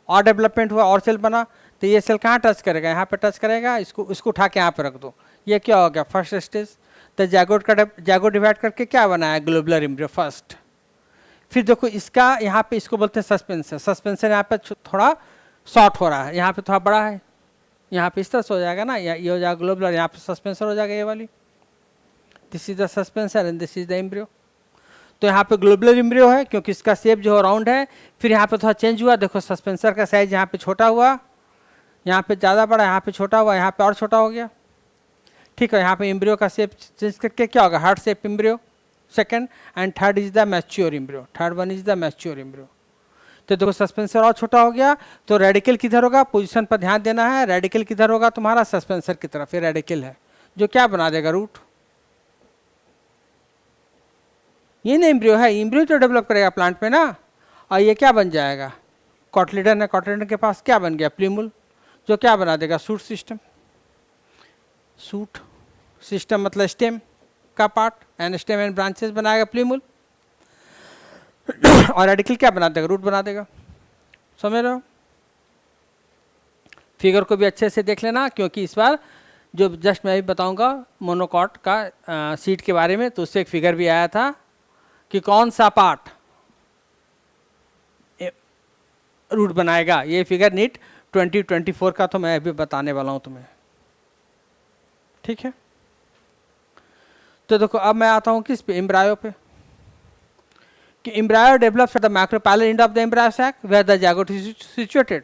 और डेवलपमेंट हुआ और सेल बना। तो ये सेल कहाँ टच करेगा, यहाँ पे टच करेगा, इसको उठा के यहाँ पे रख दो। ये क्या हो गया, फर्स्ट स्टेज। तो जायगोट डिवाइड करके क्या बनाया, ग्लोबुलर एम्ब्रियो फर्स्ट। फिर देखो इसका यहाँ पे, इसको बोलते हैं सस्पेंसर। सस्पेंसर यहाँ पे थोड़ा शॉर्ट हो रहा है, यहाँ पे थोड़ा बड़ा है, यहाँ पे इस तरह से हो जाएगा ना, ये हो जाएगा ग्लोबुलर, यहाँ पे सस्पेंसर हो जाएगा ये वाली। This is the suspensor and this is the embryo. तो यहाँ पे ग्लोबुलर एम्ब्रियो है क्योंकि इसका शेप जो है राउंड है। फिर यहाँ पे थोड़ा चेंज हुआ, देखो सस्पेंसर का साइज यहाँ पे छोटा हुआ, यहाँ पे ज़्यादा बड़ा, यहाँ पे छोटा हुआ, यहाँ पे और छोटा हो गया, ठीक है। यहाँ पे एम्ब्रियो का शेप चेंज करके क्या होगा, heart shape embryo second, and third is the mature embryo, third one is the mature embryo. तो देखो सस्पेंसर और छोटा हो गया, तो रेडिकल किधर होगा, पोजीशन पर ध्यान देना है। रेडिकल किधर होगा तुम्हारा, सस्पेंसर की तरफ, ये रेडिकल है जो क्या बना देगा, रूट। ये ना एम्ब्रियो है, एम्ब्रियो जो डेवलप करेगा प्लांट में ना, और ये क्या बन जाएगा, कॉटलिडन है, कॉटलिडन के पास क्या बन गया, प्लीमुल, जो क्या बना देगा, सूट सिस्टम। सूट सिस्टम मतलब स्टेम का part, and stem and branches बनाएगा प्लीमुल, और रेडिकल क्या बना देगा, रूट बना देगा। समझ रहे हो। फिगर को भी अच्छे से देख लेना, क्योंकि इस बार जो जस्ट मैं भी बताऊंगा मोनोकॉट का सीट के बारे में, तो उससे एक फिगर भी आया था कि कौन सा पार्ट रूट बनाएगा। ये फिगर नीट 2024 का, तो मैं अभी बताने वाला हूं तुम्हें, ठीक है। तो देखो अब मैं आता हूं किस पे, एम्ब्रायो पे, कि embryo develops at the micropylar end of the embryo sac where the zygote is situated.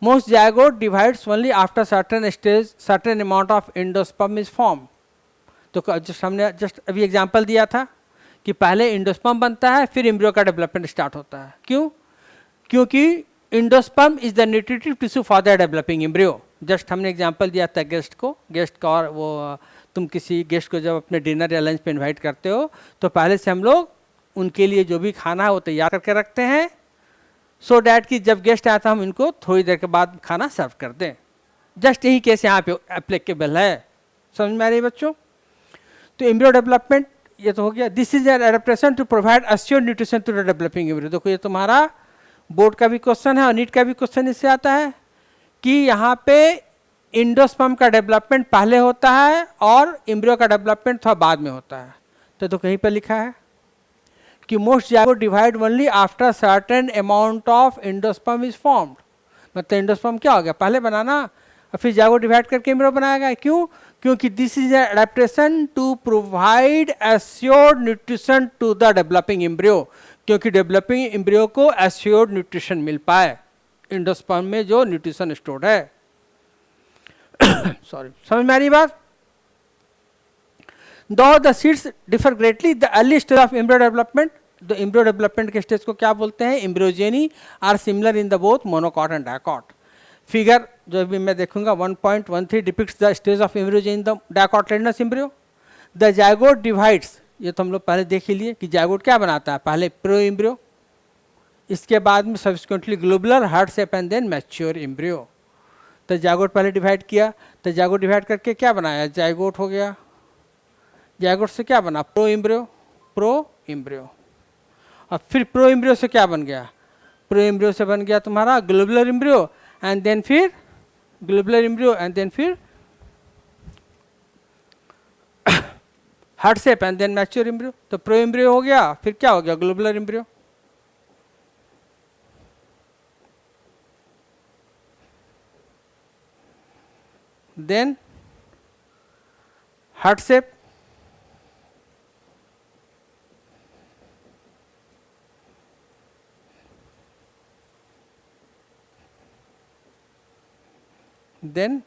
Most zygote divides only after certain amount of endosperm is formed. तो हमने जस्ट अभी एग्जांपल दिया था कि पहले एंडोस्पर्म बनता है, फिर एम्ब्रियो का डेवलपमेंट स्टार्ट होता है। क्यों, क्योंकि endosperm is the nutritive tissue for the developing embryo. Just हमने एग्जांपल दिया था गेस्ट का, और वो तुम किसी गेस्ट को जब अपने डिनर या लंच पे इनवाइट करते हो, तो पहले से हम लोग उनके लिए जो भी खाना है वो तैयार करके रखते हैं, सो डैट कि जब गेस्ट आया था हम इनको थोड़ी देर के बाद खाना सर्व कर दें। जस्ट यही केस यहाँ पे एप्लीकेबल है। समझ में आ रही है बच्चों? तो एम्ब्रियो डेवलपमेंट ये तो हो गया। This is an adaptation to provide assure nutrition to the developing embryo. देखो ये तुम्हारा बोर्ड का भी क्वेश्चन है और नीट का भी क्वेश्चन इससे आता है कि यहाँ पे इंडोस्पर्म का डेवलपमेंट पहले होता है और एम्ब्रियो का डेवलपमेंट थोड़ा बाद में होता है। तो कहीं पर लिखा है कि most zygote divide only after certain amount of endosperm is formed. मतलब इंडोस्पर्म क्या हो गया, पहले बनाना और फिर जाइगोट डिवाइड करके एम्ब्रियो बनाया गया। क्यों? क्योंकि this is adaptation to provide assured nutrition to the developing embryo, क्योंकि डेवलपिंग एम्ब्रियो को एश्योर्ड न्यूट्रिशन मिल पाए इंडोस्पर्म में जो न्यूट्रिशन स्टोर्ड है। सॉरी, समझ में आ रही बात? Though the seeds differ greatly, the early stage of embryo development, the embryo development के स्टेज को क्या बोलते हैं? Embryogeny are similar in the both monocot and dicot. Figure जो भी मैं देखूंगा 1.13 depicts the stage of embryogeny the dicotyledonous embryo. The zygote divides, ये तो हम लोग पहले देख ही लिए कि जाइगोट क्या बनाता है, पहले प्रो एम्ब्रियो, इसके बाद में subsequently globular heart shape and then mature embryo. तो जाइगोट पहले डिवाइड किया, तो जाइगोट डिवाइड करके क्या बनाया, जाइगोट हो गया। जाइगोट से क्या बना, प्रो एम्ब्रियो। और फिर प्रो एम्ब्रियो से क्या बन गया, प्रो एम्ब्रियो से बन गया तुम्हारा ग्लोबुलर एम्ब्रियो एंड देन फिर ग्लोबुलर एम्ब्रियो एंड देन फिर heart shape and then mature embryo. तो प्रो एम्ब्रियो हो गया, फिर क्या हो गया, globular embryo. Then heart shape, then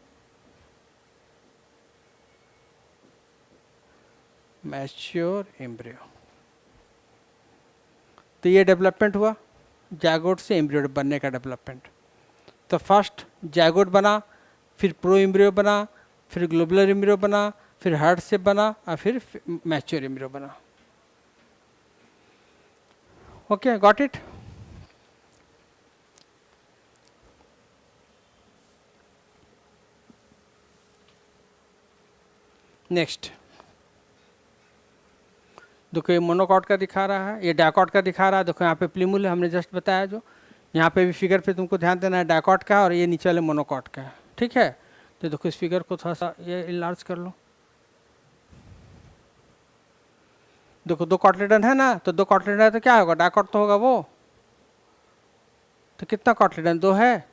mature embryo. तो ये डेवलपमेंट हुआ जाइगोट से एम्ब्रियो बनने का डेवलपमेंट। तो फर्स्ट जाइगोट बना, फिर प्रो एम्ब्रियो बना, फिर ग्लोबुलर एम्ब्रियो बना, फिर हार्ट शेप बना और फिर मैच्योर एम्ब्रियो बना। Okay, got it? नेक्स्ट देखो ये मोनोकॉट का दिखा रहा है, ये डायकॉट का दिखा रहा है। देखो यहाँ पे प्लीमुल है, हमने जस्ट बताया जो। यहाँ पे भी फिगर पे तुमको ध्यान देना है, डायकॉट का और ये नीचे वाले मोनोकॉट का है, ठीक है? तो देखो इस फिगर को थोड़ा सा ये इनलार्ज कर लो। देखो दो कॉटलेडन है ना, तो दो कॉटलेडन है तो क्या होगा, डायकॉट तो होगा वो। तो कितना कॉटलेडन, दो है,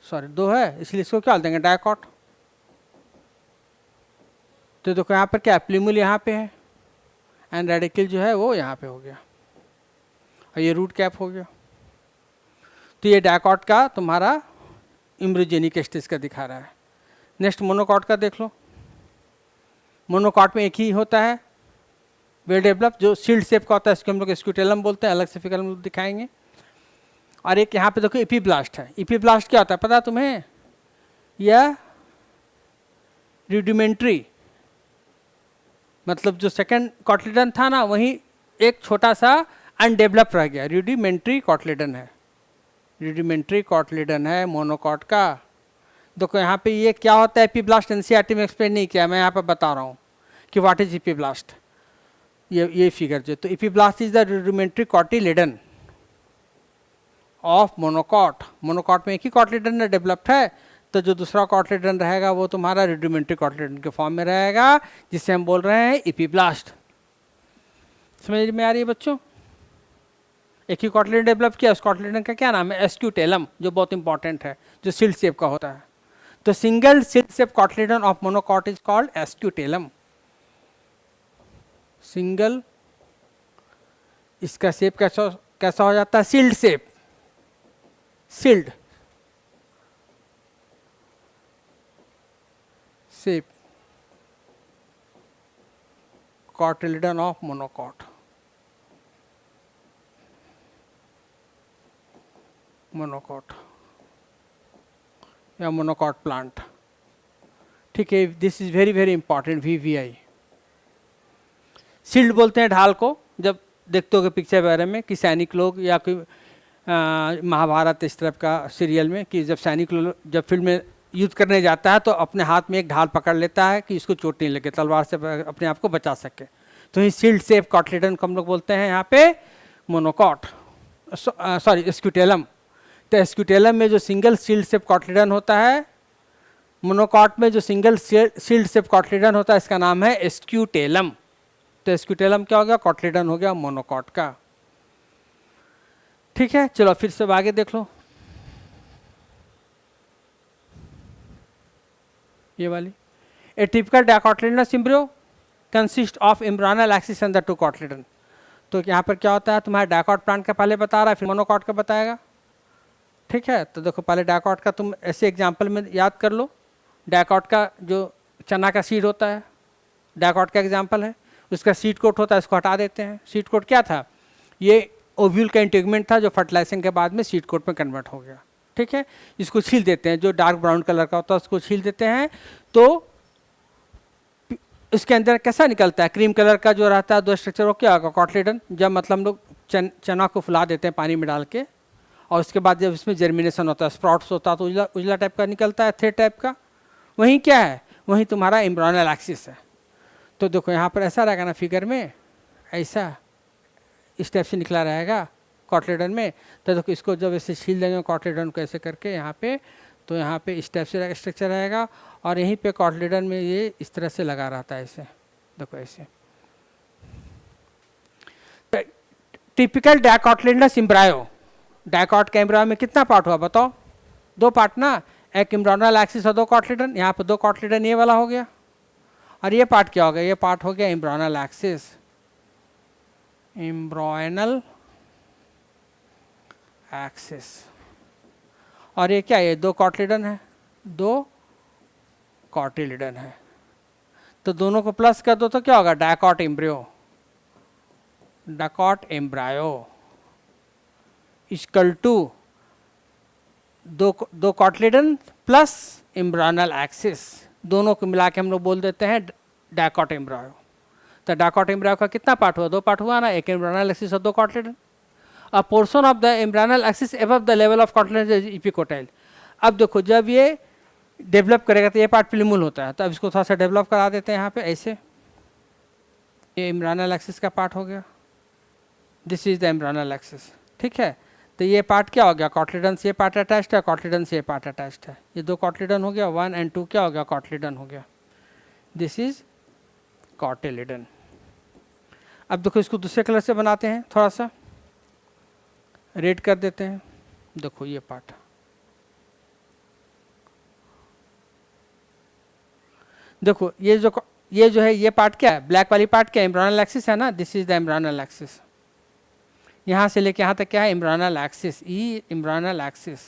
सॉरी दो है, इसलिए इसको क्या देंगे, डायकॉट। तो देखो यहाँ पर क्या, प्लीमुल यहाँ पे है एंड रेडिकल जो है वो यहाँ पे हो गया और ये रूट कैप हो गया। तो ये डायकॉट का तुम्हारा एम्ब्रियोजेनिक स्टेज का दिखा रहा है। नेक्स्ट मोनोकॉट का देख लो। मोनोकॉट में एक ही होता है वेल डेवलप, जो सील्ड शेप का होता है, इसको हम लोग स्क्यूटेलम बोलते हैं, अलग से फिगर हम लोग दिखाएंगे। और एक यहाँ पे देखो एपीब्लास्ट है। एपीब्लास्ट क्या होता है पता तुम्हें, यह रूडिमेंट्री, मतलब जो सेकंड कॉटलेडन था ना वहीं एक छोटा सा अनडेवलप रह गया, रूडिमेंट्री कॉटलेडन है। रूडिमेंट्री कॉटलेडन है मोनोकॉट का। देखो यहाँ पे ये क्या होता है, एपीब्लास्ट एनसीईआरटी में एक्सप्लेन नहीं किया, मैं यहाँ पे बता रहा हूँ कि व्हाट इज एपीब्लास्ट। ये फिगर जो, तो epiblast is the rudimentary cotyledon of monocot. Monocot में एक ही कॉटलेडन डेवलप्ड है, तो जो दूसरा कॉटलेडन रहेगा वो तुम्हारा रूडिमेंट्री कॉटलेडन के फॉर्म में रहेगा, जिसे हम बोल रहे हैं एपीब्लास्ट। समझ में आ रही है बच्चों? एक ही कॉटलेडन डेवलप किया, उस कॉटलेडन का क्या नाम है, एस्क्यूटेलम, जो बहुत इंपॉर्टेंट है, जो सील्ड शेप का होता है। तो single shield shape cotyledon of monocot is called scutellum. Single, इसका शेप कैसा हो जाता है, shield shape, shield shape cotyledon of monocot. Monocot या मोनोकॉट प्लांट, ठीक है। This is very very important, VVI। Shield बोलते हैं ढाल को, जब देखते हो पिक्चर वगैरह में कि सैनिक लोग या कोई महाभारत इस तरह का सीरियल में, कि जब सैनिक लोग जब फील्ड में युद्ध करने जाता है तो अपने हाथ में एक ढाल पकड़ लेता है कि इसको चोट नहीं लगे, तलवार से अपने आप को बचा सके। तो ये शील्ड शेप कॉटलेडन को हम लोग बोलते हैं यहाँ पे मोनोकॉट, सॉरी स्क्यूटेलम। तो स्क्यूटेलम में जो सिंगल शील्ड शेप कॉटलेडन होता है, मोनोकॉट में जो सिंगल शील्ड शेप कॉटलेडन होता है, इसका नाम है स्क्यूटेलम। तो स्क्यूटेलम क्या हो गया? कॉटलेडन हो गया मोनोकॉट का। ठीक है, चलो फिर से आगे देख लो। ये वाली a typical dicotyledonous embryo consist of embryonal axis and the two cotyledon. तो यहाँ पर क्या होता है, तुम्हारा डायकॉट प्लांट का पहले बता रहा है, फिर मोनोकॉट का बताएगा। ठीक है, तो देखो पहले डायकॉट का तुम ऐसे एग्जाम्पल में याद कर लो। डायकॉट का जो चना का सीड होता है, डायकॉट का एग्जाम्पल है, उसका सीड कोट होता है, इसको हटा देते हैं। सीड कोट क्या था? ये ओव्यूल का इंटीग्यूमेंट था जो फर्टिलाइजेशन के बाद में सीड कोट में कन्वर्ट हो गया। ठीक है, इसको छील देते हैं, जो डार्क ब्राउन कलर का होता है उसको छील देते हैं। तो इसके अंदर कैसा निकलता है? क्रीम कलर का जो रहता है, दो स्ट्रक्चर हो क्या होगा? कॉटलेडन। जब मतलब हम लोग चना को फुला देते हैं पानी में डाल के, और उसके बाद जब इसमें जर्मिनेशन होता है, स्प्राउट्स होता है, तो उजला उजला टाइप का निकलता है, थ्रेड टाइप का। वहीं क्या है? वहीं तुम्हारा एम्ब्रियोनल एक्सिस है। तो देखो यहाँ पर ऐसा रहेगा ना, फिगर में ऐसा इस टाइप से निकला रहेगा कॉटलेडन में। तो देखो इसको जब ऐसे छील देंगे कॉटलेडन को ऐसे करके यहाँ पे, तो यहाँ पे इस टाइप से स्ट्रक्चर रहेगा, और यहीं पे कॉटलेडन में ये इस तरह से लगा रहता है ऐसे। देखो ऐसे टिपिकल डायकोटिलेडनस एम्ब्रियो। डायकॉट के एम्ब्रियो में कितना पार्ट हुआ बताओ? दो पार्ट ना, एक एम्ब्रियोनल एक्सिस और दो कॉटलेडन। यहाँ पे दो कॉटलेडन ये वाला हो गया, और ये पार्ट क्या हो गया? ये पार्ट हो गया एम्ब्रियोनल एक्सिस, एम्ब्रियोनल एक्सिस। और ये क्या है? ये दो कॉटलेडन है, दो कॉटिलिडन है। तो दोनों को प्लस कर दो तो क्या होगा? Dicot embryo. Dicot embryo equal to दो कॉटलेडन प्लस एम्ब्रियोनल एक्सिस, दोनों को मिला के हम लोग बोल देते हैं डायकॉट एम्ब्रायो। तो डायकॉट एम्ब्रायो का कितना पार्ट हुआ? दो पार्ट हुआ ना, एक एम्ब्रियोनल एक्सिस और दो cotyledon. A portion of the embryonal axis above the level of cotyledon is epicotyl. अब देखो जब ये डेवलप करेगा तो ये पार्ट प्लिमुल होता है, तो अब इसको थोड़ा सा डेवलप करा देते हैं यहाँ पे ऐसे। ये एम्ब्रियोनल एक्सिस का पार्ट हो गया, this is the embryonal axis. ठीक है, तो ये पार्ट क्या हो गया? कॉटलेडन से ये पार्ट अटैच्ड है, कॉटलेडन से ये पार्ट अटैच्ड है। ये दो कॉटलेडन हो गया, 1 और 2 क्या हो गया? कॉटलेडन हो गया। This is cotyledon. अब देखो इसको दूसरे कलर से बनाते हैं, थोड़ा सा रेड कर देते हैं। देखो ये पार्ट, देखो ये जो है ये पार्ट क्या है? ब्लैक वाली पार्ट क्या? एम्ब्रियोनल एक्सिस है ना, this is the embryonal axis. यहाँ से लेके यहाँ तक क्या है? एम्ब्रियोनल एक्सिस, ई एम्ब्रियोनल एक्सिस।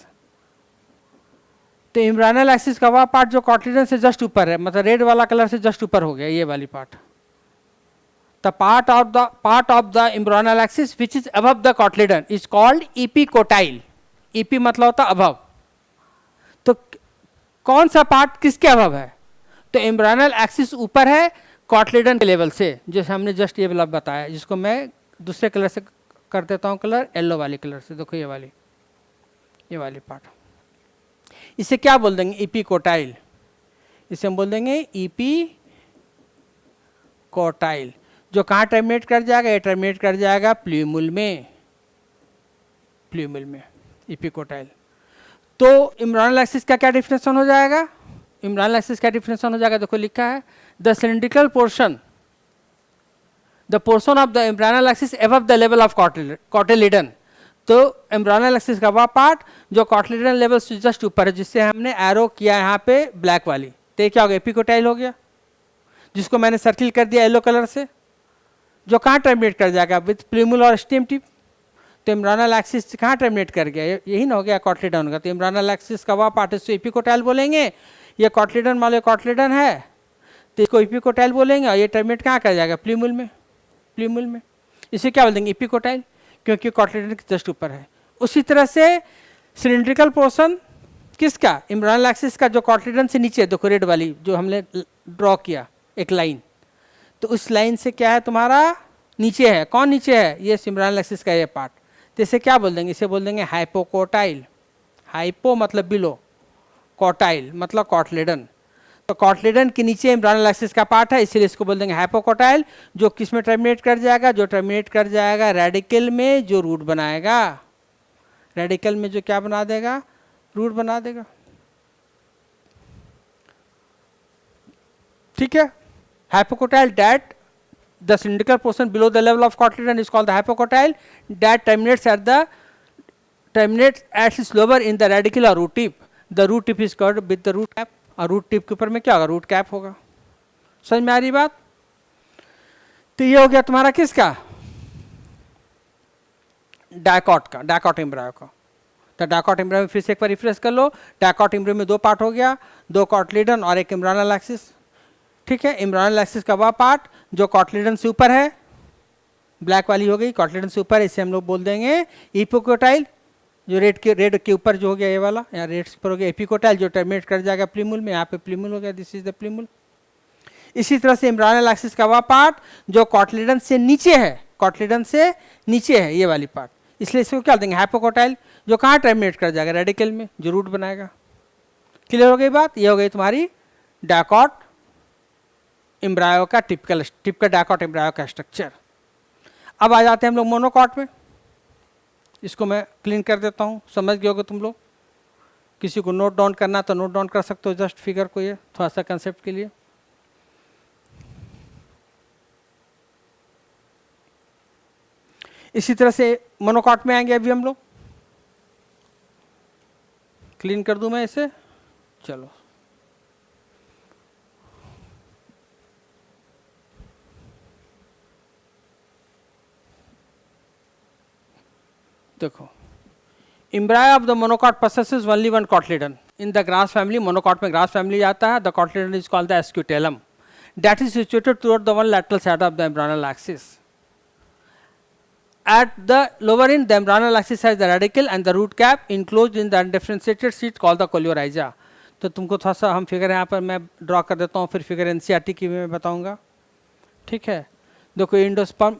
तो एम्ब्रियोनल एक्सिस का वह पार्ट जो कॉटलेडन से जस्ट ऊपर है, मतलब रेड वाला कलर से जस्ट ऊपर हो गया, ये वाली part. The part of the embryonal axis which is above the cotyledon is called epicotyl. Epi मतलब होता अबव। तो कौन सा पार्ट किसके अबव है? तो एम्ब्रियोनल एक्सिस ऊपर है कॉटलेडन के लेवल से, जैसे हमने जस्ट ये वाला बताया, जिसको मैं दूसरे कलर से कर देता हूँ, कलर येलो वाली कलर से। देखो ये वाली पार्ट, इसे क्या बोल देंगे? एपिकोटाइल। इसे हम बोल देंगे एपिकोटाइल। जो कहाँ टर्मिनेट कर जाएगा? ये टर्मिनेट कर जाएगा प्ल्यूमुल में, एपिकोटाइल। तो एम्ब्रियोनल एक्सिस का क्या डिफिनेशन हो जाएगा? एम्ब्रियोनल एक्सिस का डिफिनेशन हो जाएगा, देखो लिखा है the cylindrical portion, the portion of the embryonal axis above the level of cotyledon. तो एम्ब्रियोनल एक्सिस का वह पार्ट जो कॉटिलिडन लेवल से जस्ट ऊपर है, जिससे हमने एरो किया यहाँ पे ब्लैक वाली, तो क्या हो गया? एपिकोटाइल हो गया, जिसको मैंने सर्किल कर दिया येलो कलर से, जो कहाँ टर्मिनेट कर जाएगा? विथ प्ल्यूमुल और स्टेम टिप। तो एम्ब्रियोनल एक्सिस कहाँ टर्मिनेट कर गया? यही ना हो गया कॉटिलिडन का। तो एम्ब्रियोनल एक्सिस का वह पार्ट, इसको एपिकोटाइल बोलेंगे। ये कॉटिलिडन मान लो कॉटिलिडन है, तो इसको एपिकोटाइल बोलेंगे, और ये टर्मिनेट कहाँ कर जाएगा? प्ल्यूमुल में। इसे क्या बोल देंगे? एपिकोटाइल, क्योंकि कॉटिलिडन के जस्ट ऊपर है। उसी तरह से सिलिंड्रिकल पोर्शन किसका? एम्ब्रियोनल एक्सिस का, जो कॉटिलिडन से नीचे, देखो रेड वाली जो हमने ड्रॉ किया एक लाइन, तो उस लाइन से क्या है तुम्हारा? नीचे है। कौन नीचे है? ये एम्ब्रियोनल एक्सिस का ये पार्ट, तो इसे क्या बोल देंगे, इसे बोल देंगे हाइपोकोटाइल। हाइपो मतलब बिलो, कोटाइल मतलब कॉटलेडन। तो कॉटलेडन के नीचे एम्ब्रायनल एक्सिस का पार्ट है, इसीलिए इसको बोल देंगे हाइपोकोटाइल। जो किस में टर्मिनेट कर जाएगा, जो टर्मिनेट कर जाएगा रेडिकल में, जो रूट बनाएगा। रेडिकल में जो क्या बना देगा, रूट बना देगा। ठीक है। Hypocotyl that the cylindrical portion below the level of cotyledon is called the hypocotyl that terminates at its lower in the radicle और root tip. The root tip is covered with the root cap, और root tip के ऊपर में क्या होगा, root cap होगा। समझ में आ रही बात। तो ये हो गया तुम्हारा किसका, डायकॉट का, डायकॉट एम्ब्रायो का। तो डायकॉट एम्ब्रायो में फिर से एक बार रिफ्रेश कर लो। डायकॉट एम्ब्रायो में दो पार्ट हो गया, दो कॉटलेडन और एक एम्ब्रायनल एक्सिस। ठीक है। एम्ब्रायनल एक्सिस का वह पार्ट जो कॉटलेडन से ऊपर है, ब्लैक वाली हो गई, कॉटलेडन से ऊपर है, इसे हम लोग बोल देंगे इपोकोटाइल। जो रेड के ऊपर जो हो गया ये वाला, यहाँ रेड के ऊपर हो गया एपिकोटाइल, जो टर्मिनेट कर जाएगा प्लीमुल में, यहाँ पे प्लीमुल हो गया, दिस इज द प्लीमुल। इसी तरह से एम्ब्रायनल एक्सिस का वह पार्ट जो कॉटलेडन से नीचे है, कॉटलेडन से नीचे है ये वाली पार्ट, इसलिए इसको क्या देंगे, हाइपोकोटाइल, जो कहाँ टर्मिनेट कर जाएगा, रेडिकल में, जो रूट बनाएगा। क्लियर हो गई बात। ये हो गई तुम्हारी डायकॉट एम्ब्रायो का टिपिकल डायकॉट एम्ब्रायो का स्ट्रक्चर। अब आ जाते हैं हम लोग मोनोकॉट में। इसको मैं क्लीन कर देता हूँ, समझ गए होगे तुम लोग। किसी को नोट डाउन करना तो नोट डाउन कर सकते हो, जस्ट फिगर को, ये थोड़ा सा कंसेप्ट के लिए। इसी तरह से मोनोकॉट में आएंगे अभी हम लोग। क्लीन कर दूं मैं इसे, चलो। देखो, embryo of the monocot possesses only one cotyledon. In the grass family, monocot में ग्रास फैमिली आता है। The cotyledon is called the scutellum that is situated toward the one lateral side of the embryonal axis. At the lower end, the embryonal axis has the radicle and the root cap enclosed in the undifferentiated sheet called the coleorhiza. तो तुमको थोड़ा सा हम figure यहाँ पर मैं draw कर देता हूँ, फिर फिगर एनसीईआरटी की मैं बताऊँगा। ठीक है। देखो एंडोस्पर्म,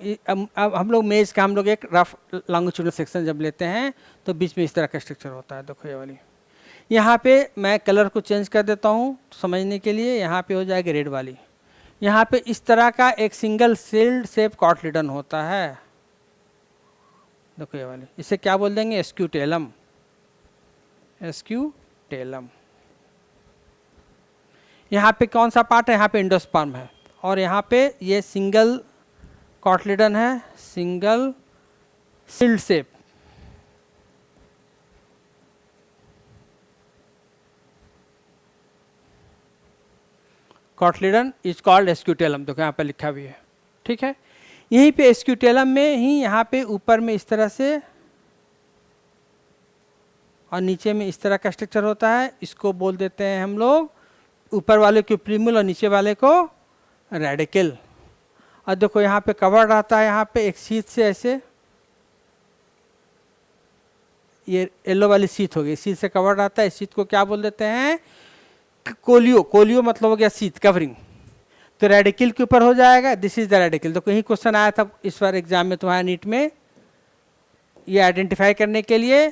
हम लोग मेज का हम लोग एक रफ लॉन्गिट्यूडनल सेक्शन जब लेते हैं तो बीच में इस तरह का स्ट्रक्चर होता है। देखो ये वाली, यहाँ पे मैं कलर को चेंज कर देता हूँ समझने के लिए। यहाँ पे हो जाएगी रेड वाली। यहाँ पे इस तरह का एक सिंगल सेल्ड शेप कॉटलेडन होता है। देखो ये वाली, इसे क्या बोल देंगे, स्क्यूटेलम। स्क्यूटेलम। यहाँ पे कौन सा पार्ट है, यहाँ पे एंडोस्पर्म है, और यहाँ पे ये सिंगल कॉटलेडन है, single shield shape. Cotyledon is called scutellum. देखो यहाँ पे लिखा भी है। ठीक है। यहीं पे स्क्यूटेलम में ही यहाँ पे ऊपर में इस तरह से और नीचे में इस तरह का स्ट्रक्चर होता है। इसको बोल देते हैं हम लोग, ऊपर वाले को प्रीमुल और नीचे वाले को रेडिकल। और देखो यहाँ पे कवर रहता है, यहाँ पे एक शीट से ऐसे, ये येलो वाली शीट हो गई, शीट से कवर रहता है। इस शीट को क्या बोल देते हैं, कोलियो। कोलियो मतलब हो गया शीट, कवरिंग। तो रेडिकल के ऊपर हो जाएगा, दिस इज द रेडिकल। तो कहीं क्वेश्चन आया था इस बार एग्जाम में तुम्हारे नीट में, ये आइडेंटिफाई करने के लिए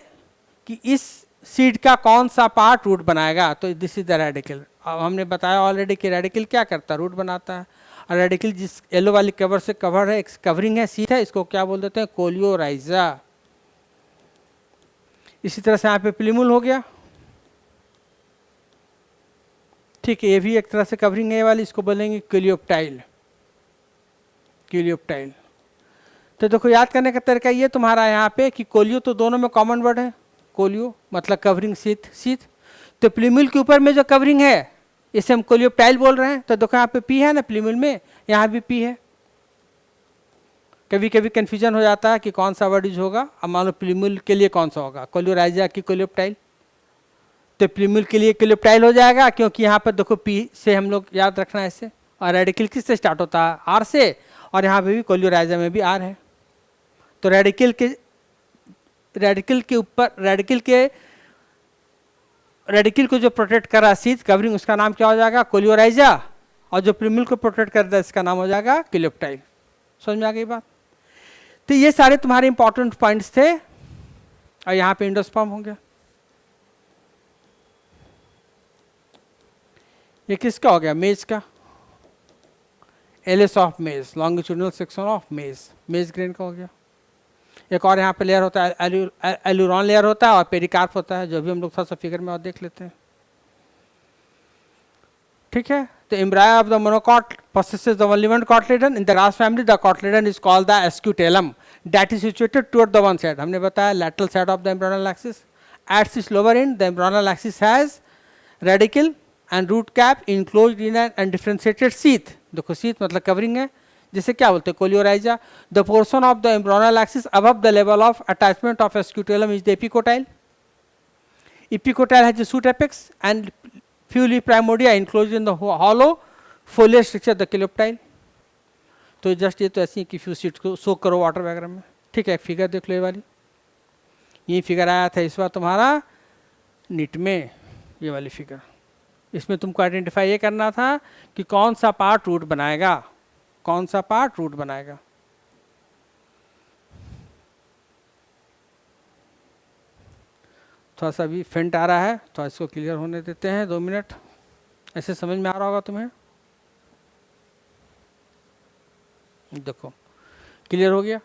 कि इस सीड का कौन सा पार्ट रूट बनाएगा, तो दिस इज द रेडिकल। अब हमने बताया ऑलरेडी कि रेडिकल क्या करता है, रूट बनाता है। और रेडिकल जिस येलो वाली कवर से कवर है, कवरिंग है, सीट है, इसको क्या बोल देते हैं, कोलियोराइजा। इसी तरह से यहाँ पे प्लीमुल हो गया। ठीक है, ये भी एक तरह से कवरिंग है ये वाली, इसको बोलेंगे कोलियोप्टाइल। कोलियोप्टाइल। तो देखो याद करने का तरीका ये तुम्हारा यहाँ पे कि कोलियो तो दोनों में कॉमन वर्ड है, कोलियो मतलब कवरिंग, शीट शीट। तो प्लीमुल के ऊपर में जो कवरिंग है इसे हम कोलियोप्टाइल बोल रहे हैं। तो देखो यहाँ पे पी है ना प्लीमुल में, यहाँ भी पी है। कभी कभी कंफ्यूजन हो जाता है कि कौन सा वर्ड यूज होगा। अब मान लो प्लीमुल के लिए कौन सा होगा, कोलियोराइजा की कोलियोप्टाइल। तो प्लीमुल के लिए कोलियोप्टाइल हो जाएगा, क्योंकि यहाँ पर देखो पी से हम लोग याद रखना है इसे। और रेडिकल किस से स्टार्ट होता है, आर से, और यहाँ पे भी कोलियोराइजा में भी आर है। तो रेडिकल के ऊपर रेडिकल को जो प्रोटेक्ट कर रहा है शीट कवरिंग, उसका नाम क्या हो जाएगा, कोलियोराइजा। और जो प्लीमुल को प्रोटेक्ट करता है इसका नाम हो जाएगा कोलियोप्टाइल। समझ में आ गई बात। तो ये सारे तुम्हारे इंपॉर्टेंट पॉइंट्स थे। और यहाँ पे एंडोस्पर्म हो गया। ये किसका हो गया? मेज का, LS of maize, longitudinal section of maize, maize grain का हो गया। एक और यहाँ पे लेयर होता है, एल्यूरॉन लेयर होता है और पेरिकार्प होता है, जो भी हम लोग थोड़ा सा फिगर में और देख लेते हैं। ठीक है, तो embryo of the monocot possesses the only one cotyledon. In the grass family, the cotyledon is called the scutellum. That is situated toward the one side. हमने बताया lateral side of the embryonal axis. At its lower end, the embryonal axis has radicle and root cap enclosed in an undifferentiated sheath. देखो sheath मतलब covering है, जिसे क्या बोलते हैं? Coleorhiza. The portion of the embryonal axis above the level of attachment of scutellum is the epicotyle. Epicotyle has a shoot apex and few primordia enclosed in the hollow foliar structure the coleoptile. तो just ये तो ऐसी कि few seat को सोक करो water वगैरह में। ठीक है, फिगर देख लो ये वाली, ये फिगर आया था इस बार तुम्हारा नीट में, ये वाली फिगर। इसमें तुमको आइडेंटिफाई ये करना था कि कौन सा पार्ट रूट बनाएगा, कौन सा पार्ट रूट बनाएगा। थोड़ा सा भी फेंट आ रहा है, तो इसको क्लियर होने देते हैं 2 मिनट। ऐसे समझ में आ रहा होगा तुम्हें? देखो क्लियर हो गया।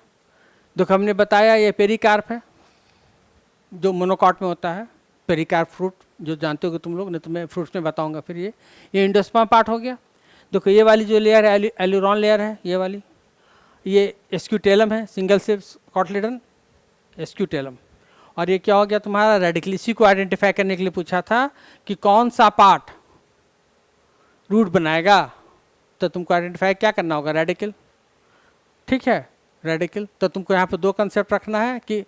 देखो हमने बताया ये पेरिकार्प है जो मोनोकॉट में होता है, पेरिकार्प फ्रूट जो जानते हो तुम लोग, नहीं तो मैं फ्रूट्स में बताऊंगा फिर। ये एंडोस्पर्म पार्ट हो गया। देखो ये वाली जो लेयर है एल्यूरॉन लेयर है, ये वाली, ये स्क्यूटेलम है, सिंगल सेल कॉटलेडन स्क्यूटेलम। और ये क्या हो गया तुम्हारा? रेडिकल। इसी को आइडेंटिफाई करने के लिए पूछा था कि कौन सा पार्ट रूट बनाएगा, तो तुमको आइडेंटिफाई क्या करना होगा? रेडिकल। ठीक है, रेडिकल। तो तुमको यहाँ पे 2 कंसेप्ट रखना है कि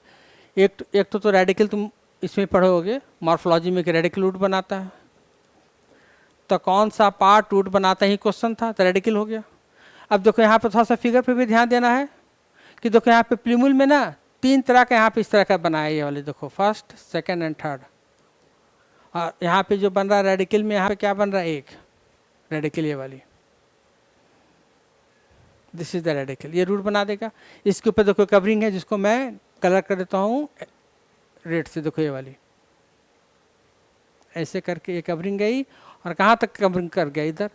एक तो रेडिकल तुम इसमें पढ़ोगे मॉर्फोलॉजी में कि रेडिकल रूट बनाता है, तो कौन सा पार्ट रूट बनाता ही क्वेश्चन था, तो रेडिकल हो गया। अब देखो यहाँ पे थोड़ा सा फिगर पे भी ध्यान देना है कि देखो यहाँ पे प्लीमुल में ना 3 तरह का यहाँ पे इस तरह का बनाया, ये वाले देखो, फर्स्ट, सेकेंड एंड थर्ड। और यहाँ पे जो बन रहा है रेडिकल में, यहाँ पे क्या बन रहा है? एक रेडिकल, ये वाली, दिस इज द रेडिकल, ये रूट बना देगा। इसके ऊपर देखो कवरिंग है जिसको मैं कलर कर देता हूँ रेड से। देखो ये वाली ऐसे करके ये कवरिंग गई, और कहाँ तक कवरिंग कर गया? इधर।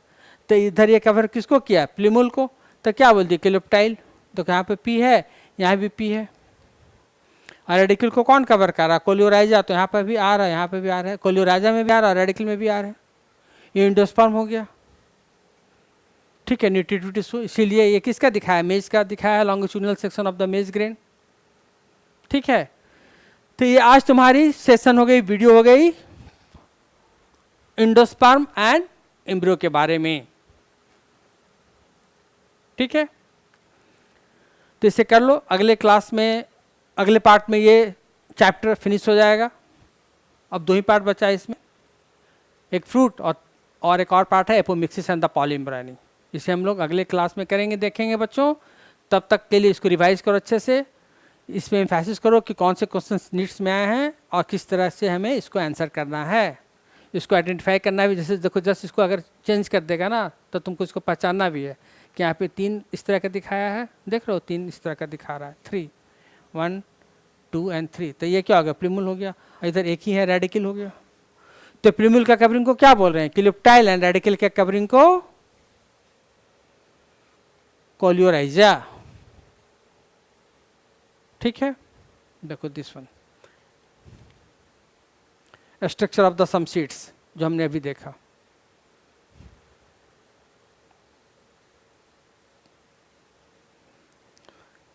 तो इधर ये कवर किसको किया? प्लीमुल को। तो क्या बोल दिया? कोलेप्टाइल। तो यहाँ पे पी है, यहाँ भी पी है। और रेडिकल को कौन कवर कर रहा है? कोलियोराइजा। तो यहाँ पर भी आ रहा है, यहाँ पे भी आ रहा है, कोलियोराइजा में भी आ रहा है, रेडिकल में भी आ रहा है। ये एंडोस्पर्म हो गया। ठीक है, न्यूट्रिटिविटी। इसीलिए ये किसका दिखाया? मेज का दिखाया है, लॉन्गिट्यूडिनल सेक्शन ऑफ द मेज ग्रेन। ठीक है, तो ये आज तुम्हारी सेशन हो गई, वीडियो हो गई एंडोस्पर्म एंड एम्ब्रियो के बारे में। ठीक है, तो इसे कर लो। अगले क्लास में, अगले पार्ट में ये चैप्टर फिनिश हो जाएगा। अब 2 ही पार्ट बचा है इसमें, एक फ्रूट और एक और पार्ट है एपोमिक्सिस एंड द पॉलीएम्ब्रायनी। इसे हम लोग अगले क्लास में करेंगे, देखेंगे बच्चों। तब तक के लिए इसको रिवाइज करो अच्छे से, इसमें एम्फेसिस करो कि कौन से क्वेश्चन नीड्स में आए हैं और किस तरह से हमें इसको आंसर करना है, इसको आइडेंटिफाई करना भी। जैसे देखो, जस्ट इसको अगर चेंज कर देगा ना, तो तुमको इसको पहचानना भी है कि यहाँ पे 3 इस तरह का दिखाया है, देख रहे हो, 3 इस तरह का दिखा रहा है, 3, 1, 2 एंड 3। तो ये क्या हो गया? प्लीमुल हो गया। इधर एक ही है, रेडिकल हो गया। तो प्लीमुल का कवरिंग को क्या बोल रहे हैं? कोलेप्टाइल। एंड रेडिकल के कवरिंग को कोलियोराइजा। ठीक है, देखो this one, structure of the some seeds जो हमने अभी देखा।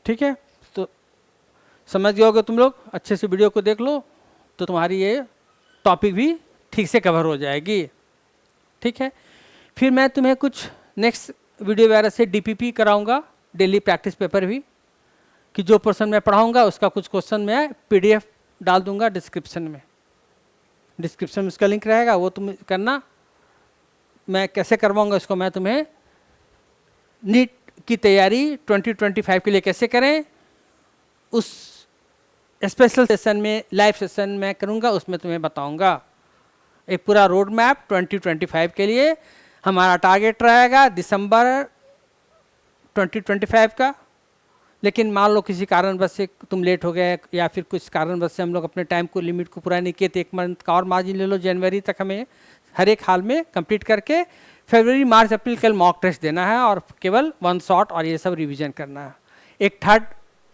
ठीक है, तो समझ गए होगे तुम लोग। अच्छे से वीडियो को देख लो तो तुम्हारी ये टॉपिक भी ठीक से कवर हो जाएगी। ठीक है, फिर मैं तुम्हें कुछ नेक्स्ट वीडियो वगैरह से डीपीपी कराऊंगा, डेली प्रैक्टिस पेपर भी, कि जो पर्सन मैं पढ़ाऊंगा उसका कुछ क्वेश्चन मैं पीडीएफ डाल दूंगा डिस्क्रिप्शन में। डिस्क्रिप्शन में उसका लिंक रहेगा, वो तुम करना। मैं कैसे करवाऊंगा इसको, मैं तुम्हें नीट की तैयारी 2025 के लिए कैसे करें, उस स्पेशल सेशन में, लाइव सेशन में करूंगा, उसमें तुम्हें बताऊंगा एक पूरा रोड मैप 2025 के लिए। हमारा टारगेट रहेगा दिसंबर 2025 का, लेकिन मान लो किसी कारणवश से तुम लेट हो गए या फिर कुछ कारणवश से हम लोग अपने टाइम को लिमिट को पूरा नहीं किए, तो 1 मंथ का और मार्जिन ले लो, जनवरी तक हमें हर एक हाल में कंप्लीट करके फरवरी मार्च अप्रैल कल मॉक टेस्ट देना है और केवल 1 शॉट और ये सब रिवीजन करना है। एक थर्ड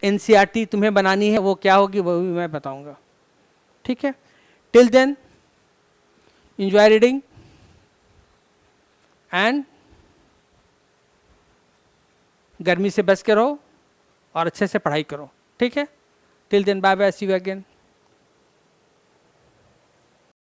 एनसीईआरटी तुम्हें बनानी है, वो क्या होगी वो भी मैं बताऊंगा। ठीक है, till then enjoy reading and गर्मी से बच के रहो और अच्छे से पढ़ाई करो। ठीक है, till then bye bye, see you again.